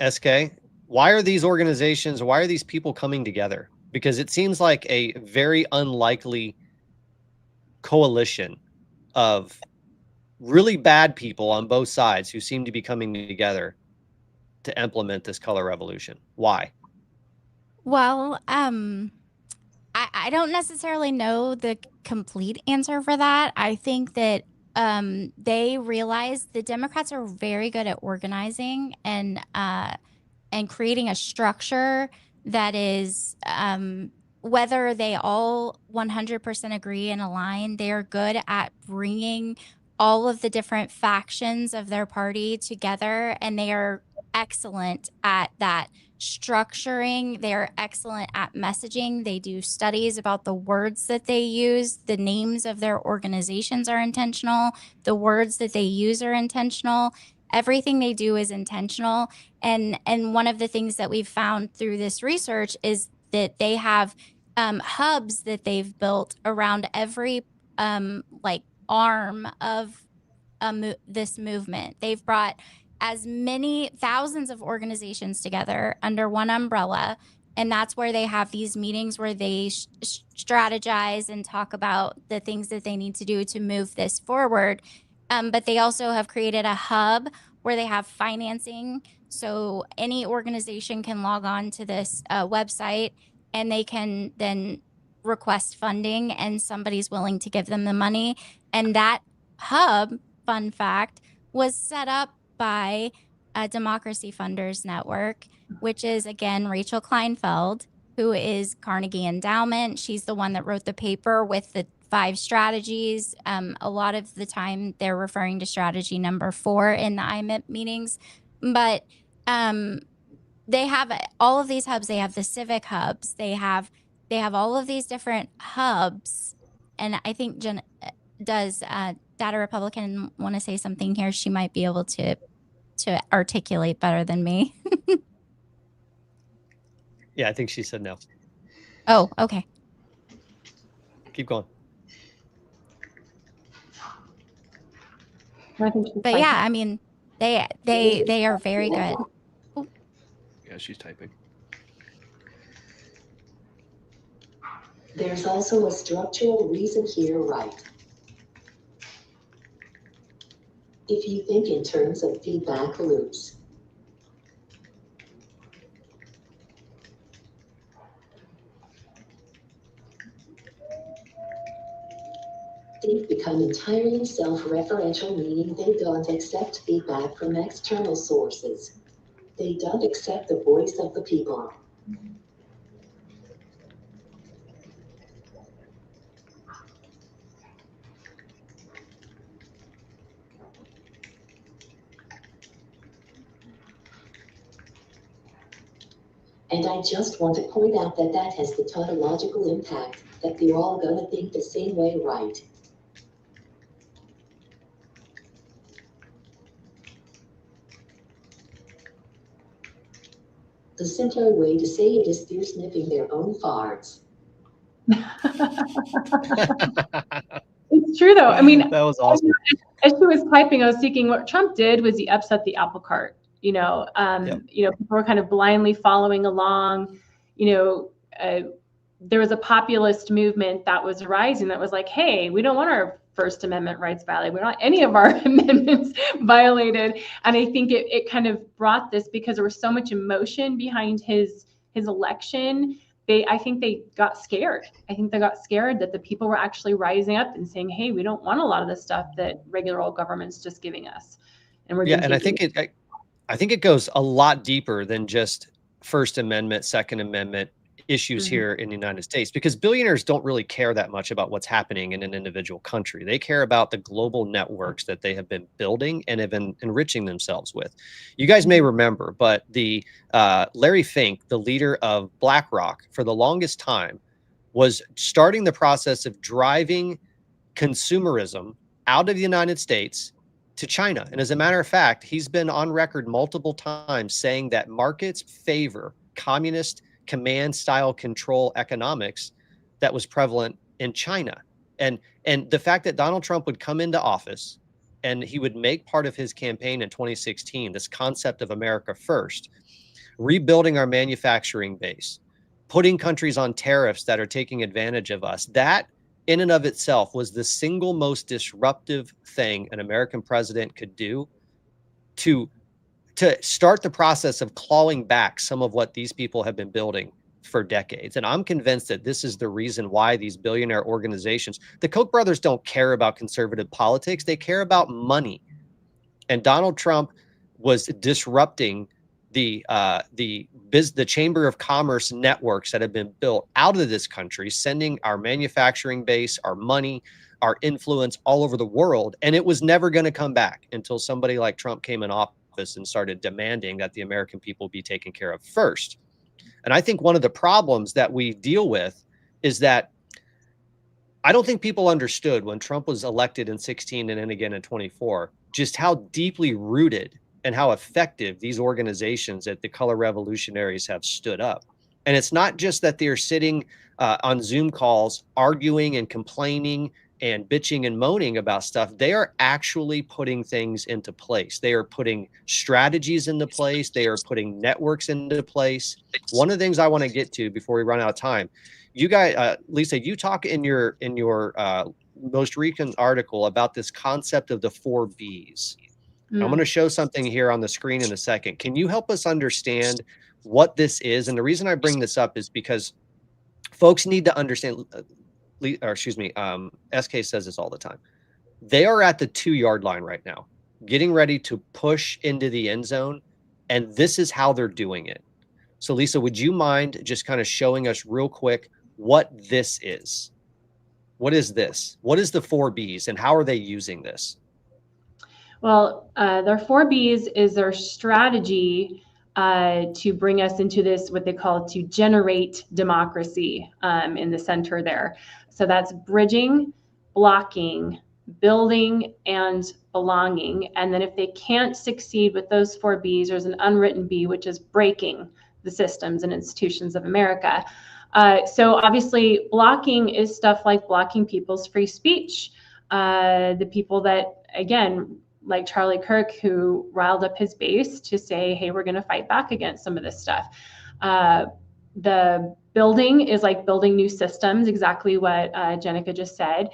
D: SK, why are these organizations, why are these people coming together? Because it seems like a very unlikely coalition of really bad people on both sides who seem to be coming together to implement this color revolution. Why?
F: Well, I don't necessarily know the complete answer for that. I think that they realize the Democrats are very good at organizing and creating a structure that is, whether they all 100% agree and align, they are good at bringing all of the different factions of their party together, and they are excellent at that structuring. They're excellent at messaging. They do studies about the words that they use. The names of their organizations are intentional. The words that they use are intentional. everything they do is intentional. And one of the things that we've found through this research is that they have hubs that they've built around every like arm of this movement. They've brought as many thousands of organizations together under one umbrella. And that's where they have these meetings where they strategize and talk about the things that they need to do to move this forward. But they also have created a hub where they have financing. So any organization can log on to this website and they can then request funding and somebody's willing to give them the money. And that hub, fun fact, was set up by a Democracy Funders Network, which is, again, Rachel Kleinfeld, who is Carnegie Endowment. She's the one that wrote the paper with the 5 strategies. A lot of the time they're referring to strategy number 4 in the IMIP meetings. But they have all of these hubs. They have the civic hubs. They have all of these different hubs. And I think does Data Republican want to say something here? She might be able to articulate better than me.
D: Yeah, I think she said no.
F: Oh, okay.
D: Keep going.
F: But yeah, I mean, they are very good.
G: Yeah, she's typing.
H: There's also a structural reason here, right? If you think in terms of feedback loops, they've become entirely self-referential, meaning they don't accept feedback from external sources. They don't accept the voice of the people. And I just want to point out that that has the tautological impact that they're all gonna think the same way, right? The simpler way to say it is they're sniffing their own farts.
E: It's true though. I mean,
D: that was awesome.
E: As she was typing, I was thinking what Trump did was he upset the apple cart. You know, people were kind of blindly following along. There was a populist movement that was rising that was like, hey, we don't want our First Amendment rights violated. We don't want any of our amendments violated. And I think it kind of brought this because there was so much emotion behind his election. I think they got scared. I think they got scared that the people were actually rising up and saying, hey, we don't want a lot of the stuff that regular old government's just giving us. And we're
D: and I think it goes a lot deeper than just First Amendment, Second Amendment issues here in the United States, because billionaires don't really care that much about what's happening in an individual country. They care about the global networks that they have been building and have been enriching themselves with. You guys may remember, but the Larry Fink, the leader of BlackRock, for the longest time was starting the process of driving consumerism out of the United States to China. And as a matter of fact, he's been on record multiple times saying that markets favor communist command style control economics that was prevalent in China. And the fact that Donald Trump would come into office and he would make part of his campaign in 2016, this concept of America first, rebuilding our manufacturing base, putting countries on tariffs that are taking advantage of us, that in and of itself was the single most disruptive thing an American president could do to start the process of clawing back some of what these people have been building for decades. And I'm convinced that this is the reason why these billionaire organizations, the Koch brothers, don't care about conservative politics. They care about money. And Donald Trump was disrupting the Chamber of Commerce networks that have been built out of this country, sending our manufacturing base, our money, our influence all over the world. And it was never going to come back until somebody like Trump came in office and started demanding that the American people be taken care of first. And I think one of the problems that we deal with is that I don't think people understood when Trump was elected in 16 and then again in 24, just how deeply rooted and how effective these organizations that the color revolutionaries have stood up. And it's not just that they're sitting on Zoom calls arguing and complaining and bitching and moaning about stuff. They are actually putting things into place. They are putting strategies into place. They are putting networks into place. One of the things I want to get to before we run out of time, you guys, Lisa, you talk in your most recent article about this concept of the 4 Bs. I'm going to show something here on the screen in a second. Can you help us understand what this is? And the reason I bring this up is because folks need to understand, SK says this all the time. They are at the 2-yard line right now, getting ready to push into the end zone. And this is how they're doing it. So Lisa, would you mind just kind of showing us real quick what this is? What is this? What is the 4 Bs and how are they using this?
E: Well, their 4 Bs is their strategy to bring us into this, what they call to generate democracy in the center there. So that's bridging, blocking, building, and belonging. And then if they can't succeed with those 4 Bs, there's an unwritten B, which is breaking the systems and institutions of America. So obviously blocking is stuff like blocking people's free speech. The people that, again, like Charlie Kirk, who riled up his base to say, hey, we're going to fight back against some of this stuff. The building is like building new systems, exactly what Jennica just said,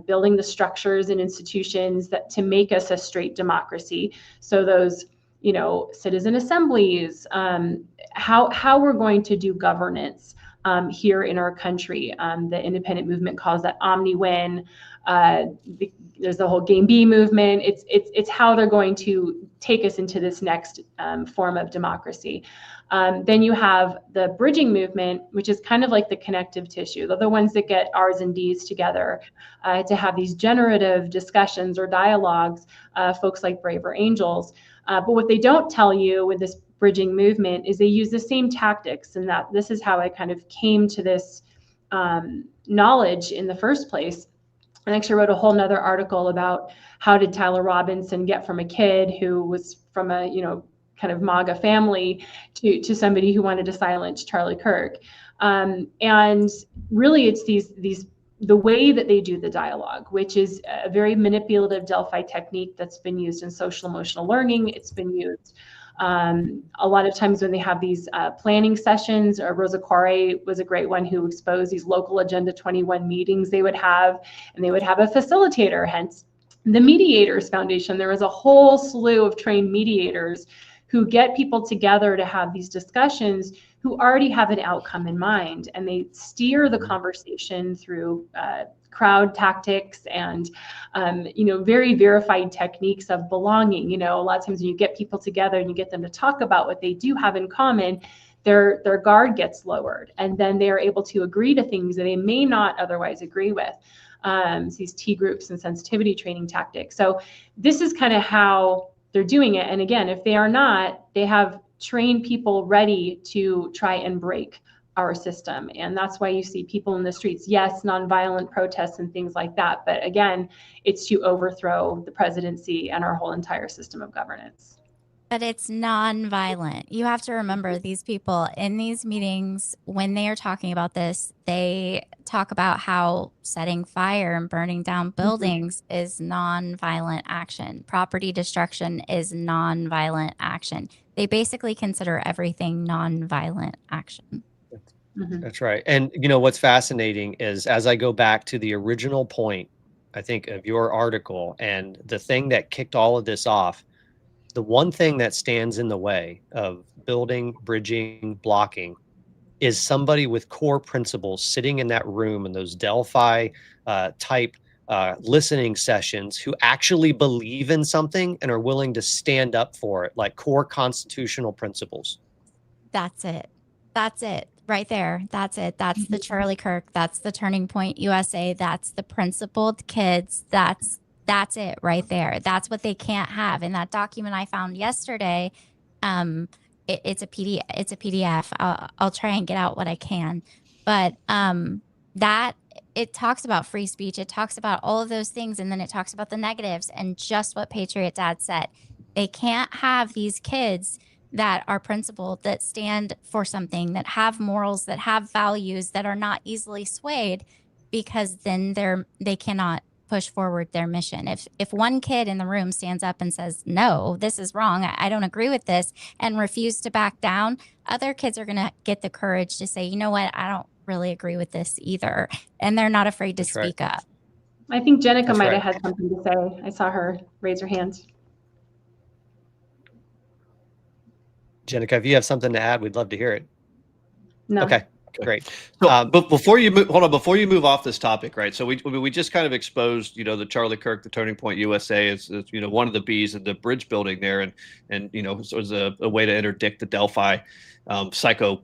E: building the structures and institutions that to make us a straight democracy. So those, citizen assemblies, how we're going to do governance here in our country. The independent movement calls that omni-win. There's the whole Game B movement. It's how they're going to take us into this next form of democracy. Then you have the bridging movement, which is kind of like the connective tissue. They're the ones that get R's and D's together to have these generative discussions or dialogues, folks like Braver Angels. But what they don't tell you with this bridging movement is they use the same tactics, and that this is how I kind of came to this knowledge in the first place. I actually wrote a whole nother article about how did Tyler Robinson get from a kid who was from a, kind of MAGA family to somebody who wanted to silence Charlie Kirk. And really it's the way that they do the dialogue, which is a very manipulative Delphi technique that's been used in social emotional learning. It's been used a lot of times when they have these planning sessions. Rosa Koire was a great one who exposed these local Agenda 21 meetings they would have, and they would have a facilitator, hence the Mediators Foundation. There was a whole slew of trained mediators who get people together to have these discussions who already have an outcome in mind, and they steer the conversation through crowd tactics and very verified techniques of belonging. A lot of times when you get people together and you get them to talk about what they do have in common, their guard gets lowered, and then they are able to agree to things that they may not otherwise agree with. These T groups and sensitivity training tactics. So this is kind of how they're doing it. And again, if they are not, they have trained people ready to try and break our system. And that's why you see people in the streets, yes, nonviolent protests and things like that. But again, it's to overthrow the presidency and our whole entire system of governance.
F: But it's nonviolent. You have to remember these people in these meetings, when they are talking about this, they talk about how setting fire and burning down buildings is nonviolent action. Property destruction is nonviolent action. They basically consider everything nonviolent action.
D: That's right. And what's fascinating is, as I go back to the original point, I think, of your article, and the thing that kicked all of this off, the one thing that stands in the way of building, bridging, blocking is somebody with core principles sitting in that room in those Delphi type listening sessions who actually believe in something and are willing to stand up for it, like core constitutional principles.
F: That's it. That's it. Right there. That's it. That's the Charlie Kirk. That's the Turning Point USA. That's the principled kids. That's it right there. That's what they can't have. In that document I found yesterday, it's a PDF. It's a PDF. I'll try and get out what I can. But that it talks about free speech. It talks about all of those things, and then it talks about the negatives. And just what Patriot Dad said, They can't have these kids that are principled, that stand for something, that have morals, that have values, that are not easily swayed, because then they cannot push forward their mission. If one kid in the room stands up and says, no, this is wrong, I don't agree with this, and refuse to back down, other kids are going to get the courage to say, you know what, I don't really agree with this either. And they're not afraid to speak up.
E: I think Jennica might
D: right.
E: have had something to say. I saw her raise her hand.
D: Jennica, if you have something to add, we'd love to hear it.
E: No.
D: Okay, great.
G: So, but before you move off this topic, right? So we just kind of exposed, the Charlie Kirk, the Turning Point USA is one of the B's in the bridge building there, and so it was a way to interdict the Delphi psycho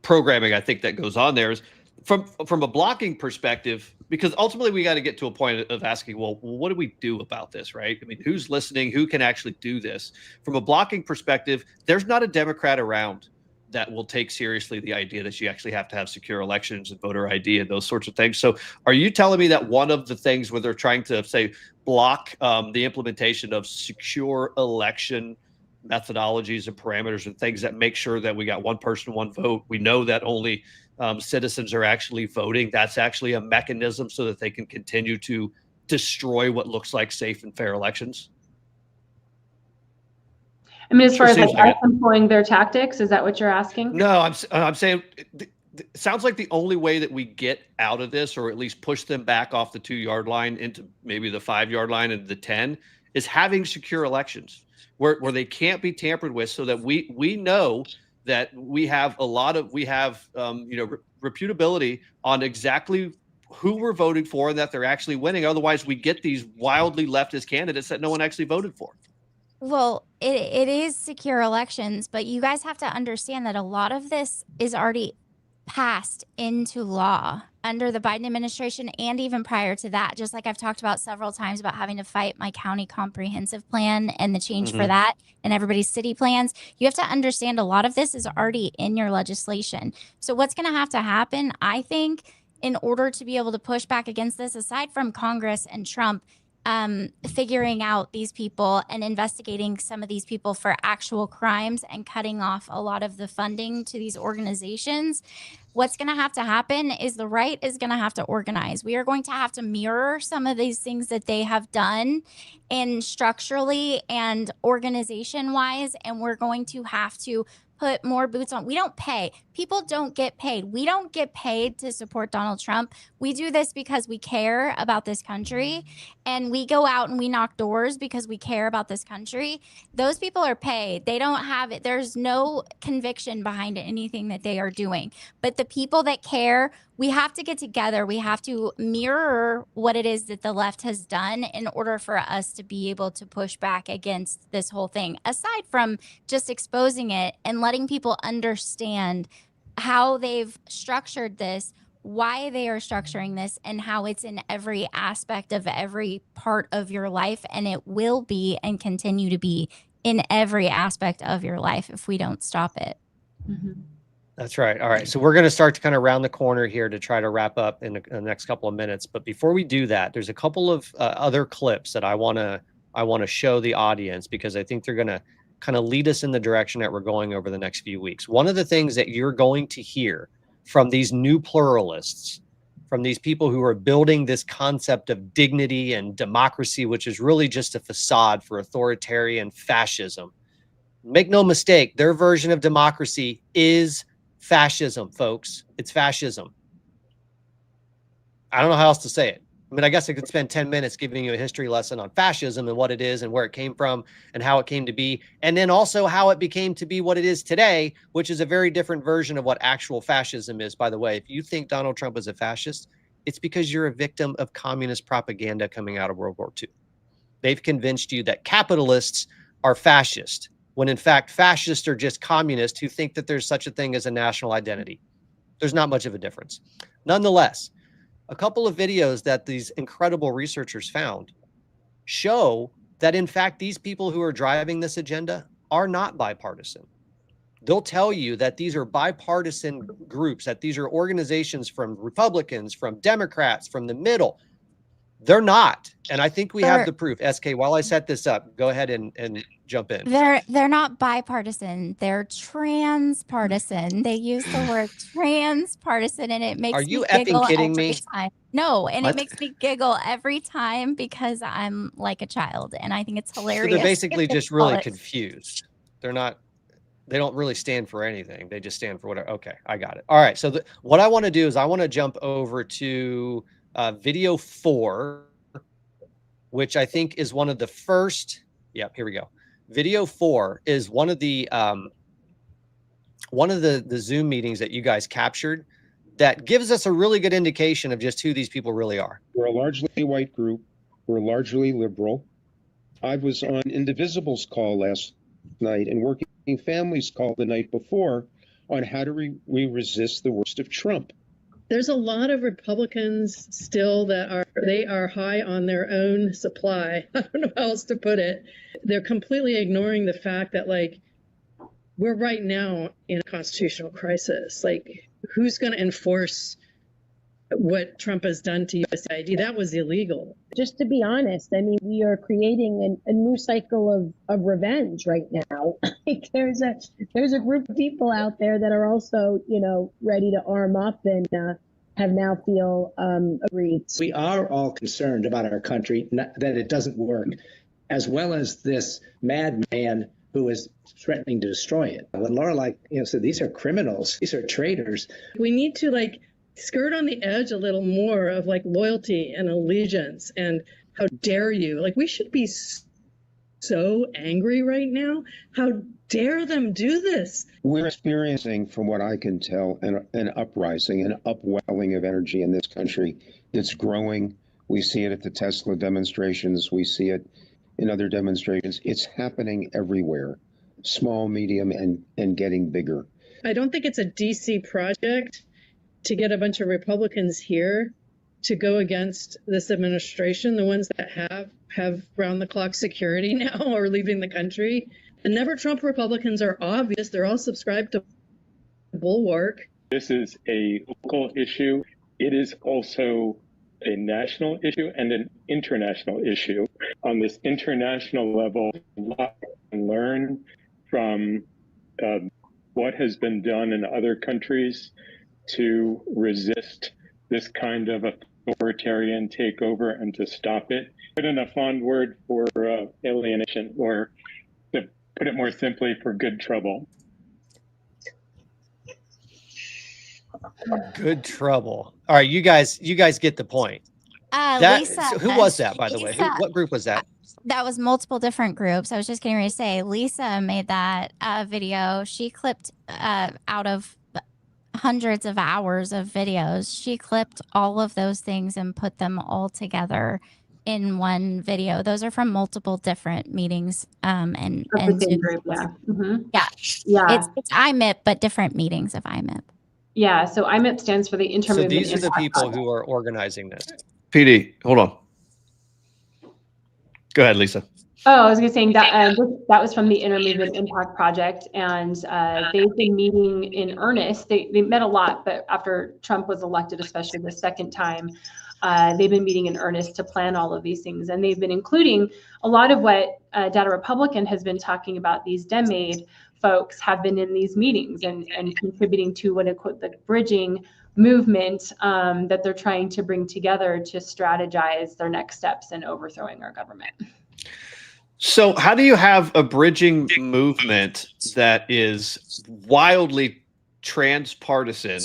G: programming. I think that goes on there is from a blocking perspective, because ultimately we got to get to a point of asking, well, what do we do about this, right? I mean, who's listening? Who can actually do this? From a blocking perspective, there's not a Democrat around that will take seriously the idea that you actually have to have secure elections and voter ID and those sorts of things. So are you telling me that one of the things where they're trying to, say, block the implementation of secure election methodologies and parameters and things that make sure that we got one person, one vote, we know that only citizens are actually voting, that's actually a mechanism so that they can continue to destroy what looks like safe and fair elections?
E: I mean, as far as like us employing their tactics, is that what you're asking?
G: No, I'm saying it sounds like the only way that we get out of this, or at least push them back off the 2-yard line into maybe the 5-yard line and the 10, is having secure elections where they can't be tampered with, so that we know that we have reputability on exactly who we're voting for and that they're actually winning. Otherwise, we get these wildly leftist candidates that no one actually voted for.
F: Well, it is secure elections, but you guys have to understand that a lot of this is already passed into law under the Biden administration and even prior to that. Just like I've talked about several times about having to fight my county comprehensive plan and the change for that and everybody's city plans. You have to understand a lot of this is already in your legislation. So what's going to have to happen, I think, in order to be able to push back against this, aside from Congress and Trump figuring out these people and investigating some of these people for actual crimes and cutting off a lot of the funding to these organizations, what's going to have to happen is the right is going to have to organize. We are going to have to mirror some of these things that they have done and structurally and organization wise, and we're going to have to put more boots on. We don't pay. People don't get paid. We don't get paid to support Donald Trump. We do this because we care about this country, and we go out and we knock doors because we care about this country. Those people are paid. They don't have it. There's no conviction behind anything that they are doing. But the people that care, we have to get together. We have to mirror what it is that the left has done in order for us to be able to push back against this whole thing, aside from just exposing it and letting people understand how they've structured this, why they are structuring this, and how it's in every aspect of every part of your life. And it will be and continue to be in every aspect of your life if we don't stop it.
D: That's right. All right. So we're going to start to kind of round the corner here to try to wrap up in the next couple of minutes. But before we do that, there's a couple of other clips that I want to show the audience, because I think they're going to kind of lead us in the direction that we're going over the next few weeks. One of the things that you're going to hear from these new pluralists, from these people who are building this concept of dignity and democracy, which is really just a facade for authoritarian fascism. Make no mistake, their version of democracy is fascism, folks. It's fascism. I don't know how else to say it. I mean, I guess I could spend 10 minutes giving you a history lesson on fascism and what it is and where it came from and how it came to be, and then also how it became to be what it is today, which is a very different version of what actual fascism is. By the way, if you think Donald Trump is a fascist, it's because you're a victim of communist propaganda coming out of World War II. They've convinced you that capitalists are fascist, when in fact fascists are just communists who think that there's such a thing as a national identity. There's not much of a difference. Nonetheless, a couple of videos that these incredible researchers found show that in fact these people who are driving this agenda are not bipartisan. They'll tell you that these are bipartisan groups, that these are organizations from Republicans, from Democrats, from the middle. They're not. And I think we have
F: They're-
D: the proof. SK, while I set this up, go ahead and jump in.
F: They're not bipartisan. They're transpartisan. They use the word transpartisan, and it makes
D: Are you
F: me
D: effing
F: giggle
D: kidding
F: every
D: me?
F: time. No, and
D: What?
F: it makes me giggle every time because I'm like a child, and I think it's
D: So
F: hilarious.
D: they're basically
F: They
D: just
F: call
D: really
F: it-
D: confused. They don't really stand for anything. They just stand for whatever. Okay, I got it. All right. So what I want to do is I want to jump over to video 4, which I think is one of the first. Yep, here we go. Video 4 is one of the Zoom meetings that you guys captured that gives us a really good indication of just who these people really are.
J: We're a largely white group. We're largely liberal. I was on Indivisible's call last night and Working Families call the night before on how do we resist the worst of Trump.
K: There's a lot of Republicans still that are high on their own supply. I don't know how else to put it. They're completely ignoring the fact that, like, we're right now in a constitutional crisis. Like, who's going to enforce what Trump has done to USAID? That was illegal.
L: Just to be honest, I mean, we are creating a new cycle of revenge right now. Like, there's a group of people out there that are also, ready to arm up and have now feel aggrieved.
M: We are all concerned about our country, that it doesn't work, as well as this madman who is threatening to destroy it. When Laura said these are criminals, these are traitors.
K: We need to skirt on the edge a little more of loyalty and allegiance and how dare you. We should be so angry right now. How dare them do this?
J: We're experiencing, from what I can tell, an uprising, an upwelling of energy in this country. It's growing. We see it at the Tesla demonstrations. We see it in other demonstrations. It's happening everywhere, small, medium, and getting bigger.
K: I don't think it's a DC project to get a bunch of Republicans here to go against this administration, the ones that have round-the-clock security now or leaving the country. The Never Trump Republicans are obvious. They're all subscribed to Bulwark.
N: This is a local issue. It is also a national issue and an international issue. On this international level, a lot can learn from what has been done in other countries to resist this kind of authoritarian takeover and to stop it. Put in a fond word for alienation, or to put it more simply, for good trouble.
D: Good trouble. All right, you guys get the point.
F: Lisa,
D: who was that, by the way?
F: Lisa,
D: What group was that?
F: That was multiple different groups. I was just getting ready to say, Lisa made that video. She clipped out of hundreds of hours of videos. She clipped all of those things and put them all together in one video. Those are from multiple different meetings. And
E: Group, yeah. Mm-hmm.
F: Yeah. It's IMIP, but different meetings of IMIP.
E: Yeah. So IMIP stands for the Intermovement.
D: So these are the
E: Impact
D: people
E: Project.
D: who are organizing this.
G: PD, hold on. Go ahead, Lisa.
E: Oh, I was going to say that that was from the Intermovement Impact Project, and they've been meeting in earnest. They met a lot, but after Trump was elected, especially the second time, they've been meeting in earnest to plan all of these things, and they've been including a lot of what Data Republican has been talking about. These DemAid folks have been in these meetings and contributing to what the bridging movement that they're trying to bring together to strategize their next steps in overthrowing our government.
G: So how do you have a bridging movement that is wildly transpartisan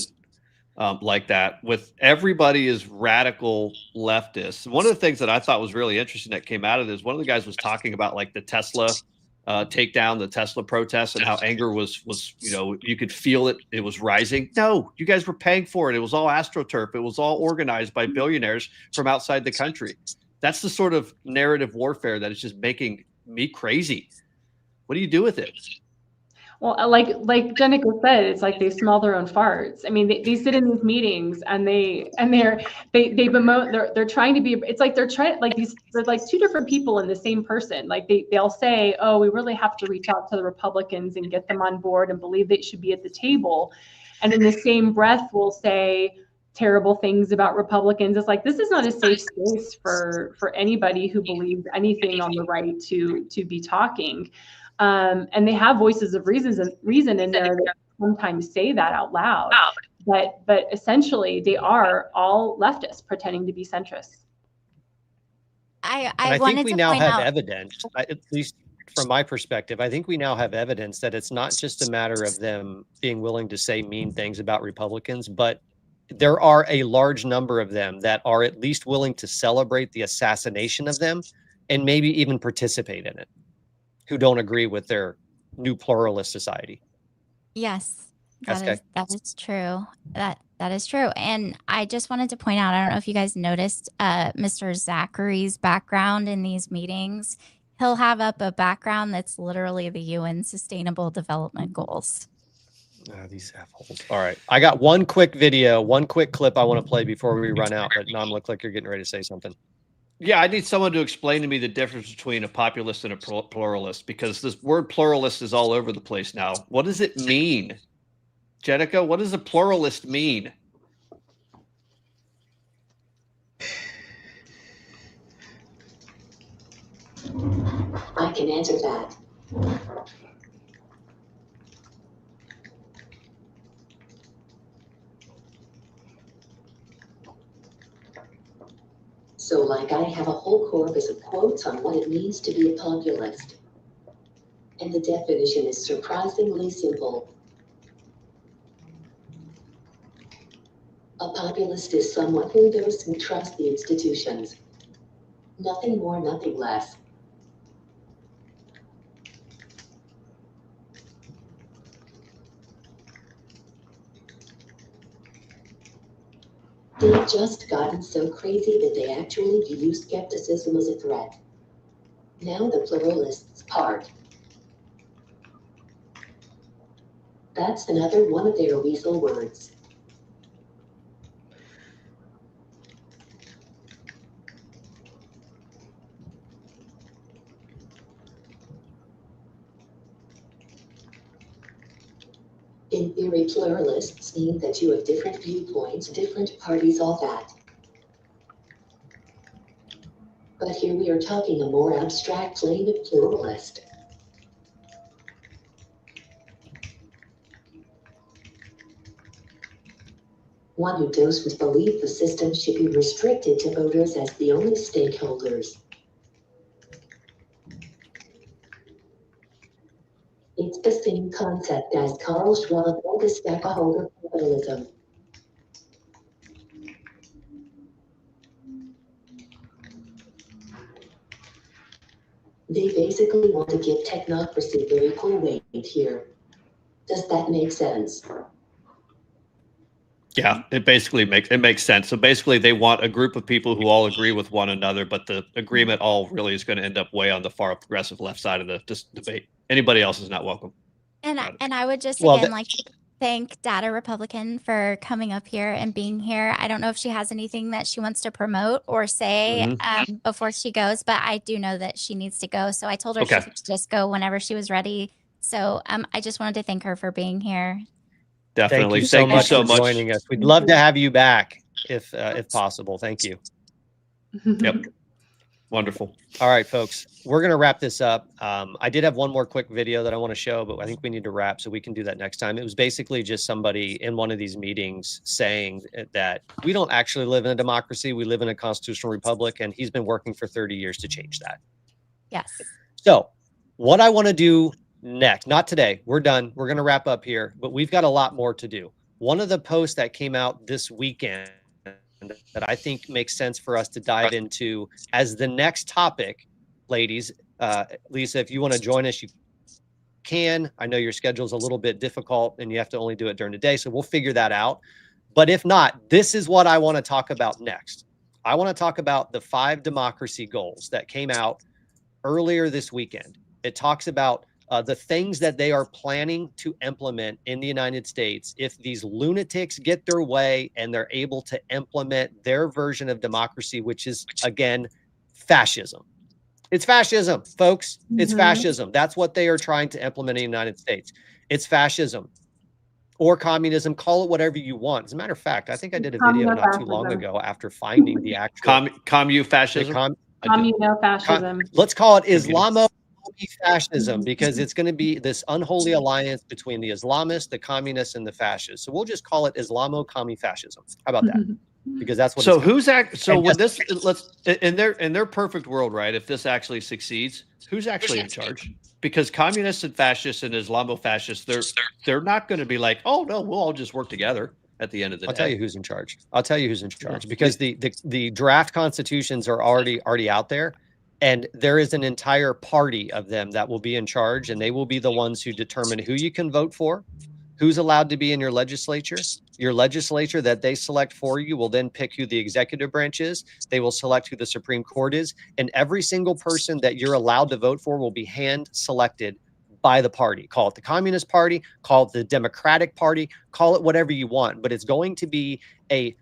G: like that, with everybody is radical leftists? One of the things that I thought was really interesting that came out of this, one of the guys was talking about the Tesla takedown, the Tesla protests, and how anger was you could feel it. It was rising. No, you guys were paying for it. It was all AstroTurf. It was all organized by billionaires from outside the country. That's the sort of narrative warfare that is just making me crazy. What do you do with it?
E: Well, like Jennica said, it's like they smell their own farts. I mean, they sit in these meetings and they bemoan. They're trying to be. It's like they're trying they're like two different people in the same person. Like they'll say, oh, we really have to reach out to the Republicans and get them on board and believe they should be at the table, and in the same breath will say terrible things about Republicans. It's like, this is not a safe space for anybody who believes anything on the right to be talking. And they have voices of reason in there that sometimes say that out loud. But essentially, they are all leftists pretending to be centrists.
D: I think we now have evidence, at least from my perspective, I think we now have evidence that it's not just a matter of them being willing to say mean things about Republicans, but there are a large number of them that are at least willing to celebrate the assassination of them and maybe even participate in it, who don't agree with their new pluralist society.
F: Yes, that is true. That is true. And I just wanted to point out, I don't know if you guys noticed Mr. Zachary's background in these meetings. He'll have up a background that's literally the UN Sustainable Development Goals.
D: These assholes. All right. I got one quick clip I want to play before we run out, but Nom, look like you're getting ready to say something.
G: Yeah, I need someone to explain to me the difference between a populist and a pluralist, because this word pluralist is all over the place now. What does it mean? Jennica, what does a pluralist mean?
H: I can answer that. So like I have a whole corpus of quotes on what it means to be a populist. And the definition is surprisingly simple. A populist is someone who doesn't trust the institutions. Nothing more, nothing less. They've just gotten so crazy that they actually view skepticism as a threat. Now the pluralists part. That's another one of their weasel words. In theory, pluralists mean that you have different viewpoints, different parties, all that. But here we are talking a more abstract plane of pluralist. One who doesn't believe the system should be restricted to voters as the only stakeholders. It's the same concept as Carl Schwab and the stakeholder capitalism. They basically want to give technocracy their equal weight here. Does that make sense?
G: Yeah, it makes sense. So basically they want a group of people who all agree with one another, but the agreement all really is going to end up way on the far progressive left side of the debate. Anybody else is not welcome.
F: And I would just like to thank Data Republican for coming up here and being here. I don't know if she has anything that she wants to promote or say before she goes, but I do know that she needs to go. So I told her she could just go whenever she was ready. So I just wanted to thank her for being here.
G: Definitely.
D: Thank you so much for joining us. We'd love to have you back if possible. Thank you.
G: Yep. Wonderful.
D: All right, folks, we're going to wrap this up. I did have one more quick video that I want to show, but I think we need to wrap, so we can do that next time. It was basically just somebody in one of these meetings saying that we don't actually live in a democracy. We live in a constitutional republic, and he's been working for 30 years to change that.
F: Yes.
D: So what I want to do next, not today, we're done. We're going to wrap up here, but we've got a lot more to do. One of the posts that came out this weekend that I think makes sense for us to dive into as the next topic, ladies. Lisa, if you want to join us, you can. I know your schedule's a little bit difficult and you have to only do it during the day, so we'll figure that out. But if not, this is what I want to talk about next. I want to talk about the 5 democracy goals that came out earlier this weekend. It talks about the things that they are planning to implement in the United States if these lunatics get their way and they're able to implement their version of democracy, which is, again, fascism. It's fascism, folks. It's fascism. That's what they are trying to implement in the United States. It's fascism. or communism, call it whatever you want. As a matter of fact, I think I did a video not too long ago after finding the actual
G: commu-fascism.
E: Communo-fascism.
D: Let's call it Islamo-fascism, because it's going to be this unholy alliance between the Islamists, the communists, and the fascists. So we'll just call it Islamo-commu-fascism. How about that? Because that's what.
G: So
D: it's
G: when this, let's in their perfect world, right? If this actually succeeds, who's actually in charge? Because communists and fascists and Islamo-fascists, they're not going to be like, oh no, we'll all just work together at the end of the day.
D: I'll tell you who's in charge. I'll tell you who's in charge, because the draft constitutions are already out there, and there is an entire party of them that will be in charge, and they will be the ones who determine who you can vote for, who's allowed to be in your legislature. Your legislature that they select for you will then pick who the executive branch is. They will select who the Supreme Court is, and every single person that you're allowed to vote for will be hand selected by the party. Call it the Communist Party, call it the Democratic Party, call it whatever you want, but it's going to be a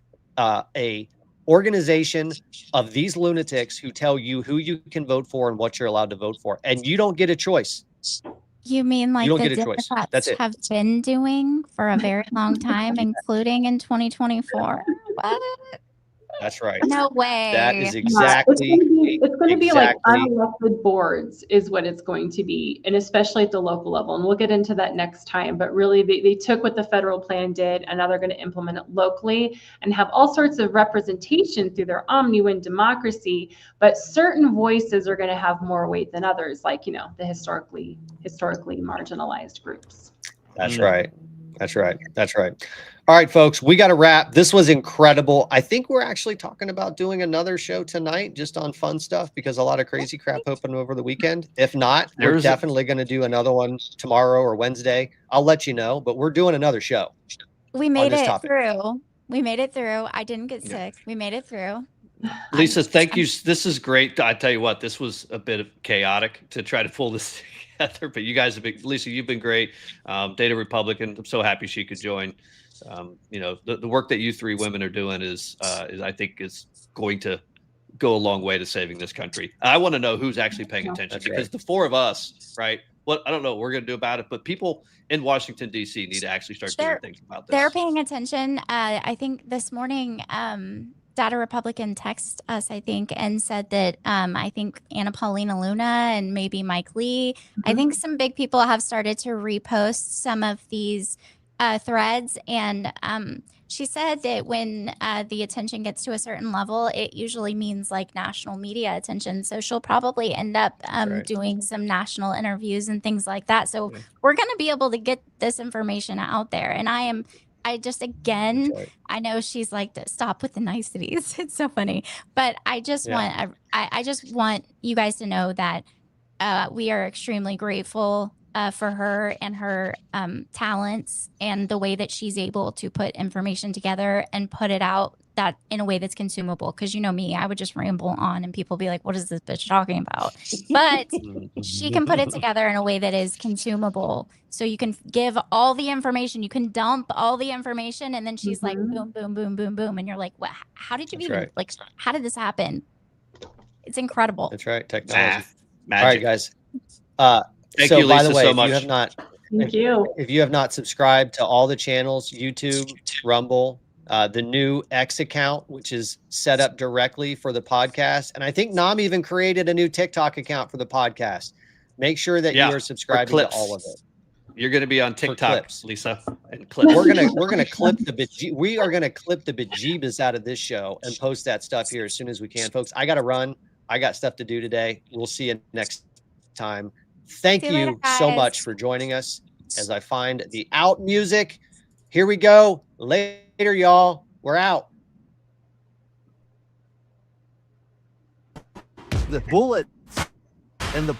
D: organization of these lunatics who tell you who you can vote for and what you're allowed to vote for, and you don't get a choice.
F: You mean like
D: You don't
F: the
D: get a choice.
F: Democrats
D: That's it.
F: have been doing for a very long time, including in 2024? What?
D: That's right.
F: No way.
D: That is exactly.
E: It's going to be like unelected boards is what it's going to be, and especially at the local level. And we'll get into that next time. But really, they took what the federal plan did, and now they're going to implement it locally and have all sorts of representation through their omni-win democracy. But certain voices are going to have more weight than others, like, you know, the historically marginalized groups.
D: That's right. That's right. That's right. All right, folks, we got to wrap. This was incredible. I think we're actually talking about doing another show tonight just on fun stuff, because a lot of crazy crap happened over the weekend. If not, we're definitely going to do another one tomorrow or Wednesday. I'll let you know, but we're doing another show.
F: We made it through. We made it through. I didn't get sick. We made it through.
G: Lisa, thank you. This is great. I tell you what, this was a bit of chaotic to try to pull this together, but you guys have been, Lisa, you've been great. Data Republican, I'm so happy she could join. You know, the work that you three women are doing is I think is going to go a long way to saving this country. I want to know who's actually paying attention, because the four of us, right? What I don't know what we're going to do about it, but people in Washington, D.C. need to actually start doing things about this.
F: They're paying attention. I think this morning, Data Republican texted us, I think, and said that I think Anna Paulina Luna and maybe Mike Lee, I think some big people have started to repost some of these threads. And she said that when the attention gets to a certain level, it usually means like national media attention. So she'll probably end up doing some national interviews and things like that. So we're going to be able to get this information out there. And I just, again, I know she's like, stop with the niceties. It's so funny. But I just want, I just want you guys to know that we are extremely grateful for her and her talents and the way that she's able to put information together and put it out that in a way that's consumable. Because you know me, I would just ramble on and people be like, what is this bitch talking about? But she can put it together in a way that is consumable. So you can give all the information, you can dump all the information, and then she's like, boom, boom, boom, boom, boom. And you're like, what? How did you even, like, how did this happen? It's incredible.
D: That's right. Technology.
G: Magic.
D: All right, guys.
G: Thank
D: so
G: you, Lisa,
D: by the way,
G: so much.
D: If you have not subscribed to all the channels, YouTube, Rumble, the new X account, which is set up directly for the podcast. And I think Nam even created a new TikTok account for the podcast. Make sure that you are subscribing to all of it.
G: You're going to be on TikTok, Lisa, and clips.
D: We're gonna clip we are gonna clip the bejeebus out of this show and post that stuff here as soon as we can, folks. I got to run. I got stuff to do today. We'll see you next time. Thank you so much for joining us as I find the out music. Here we go. Later, y'all. We're out.
A: The bullets and the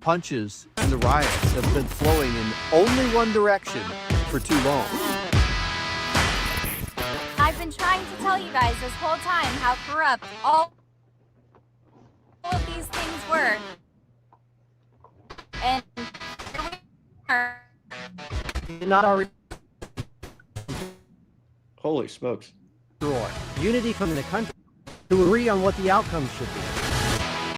A: punches and the riots have been flowing in only one direction for too long.
B: I've been trying to tell you guys this whole time how corrupt all of these things were. And here we are.
C: Not our
G: Holy smokes.
C: unity from the country to agree on what the outcome should be.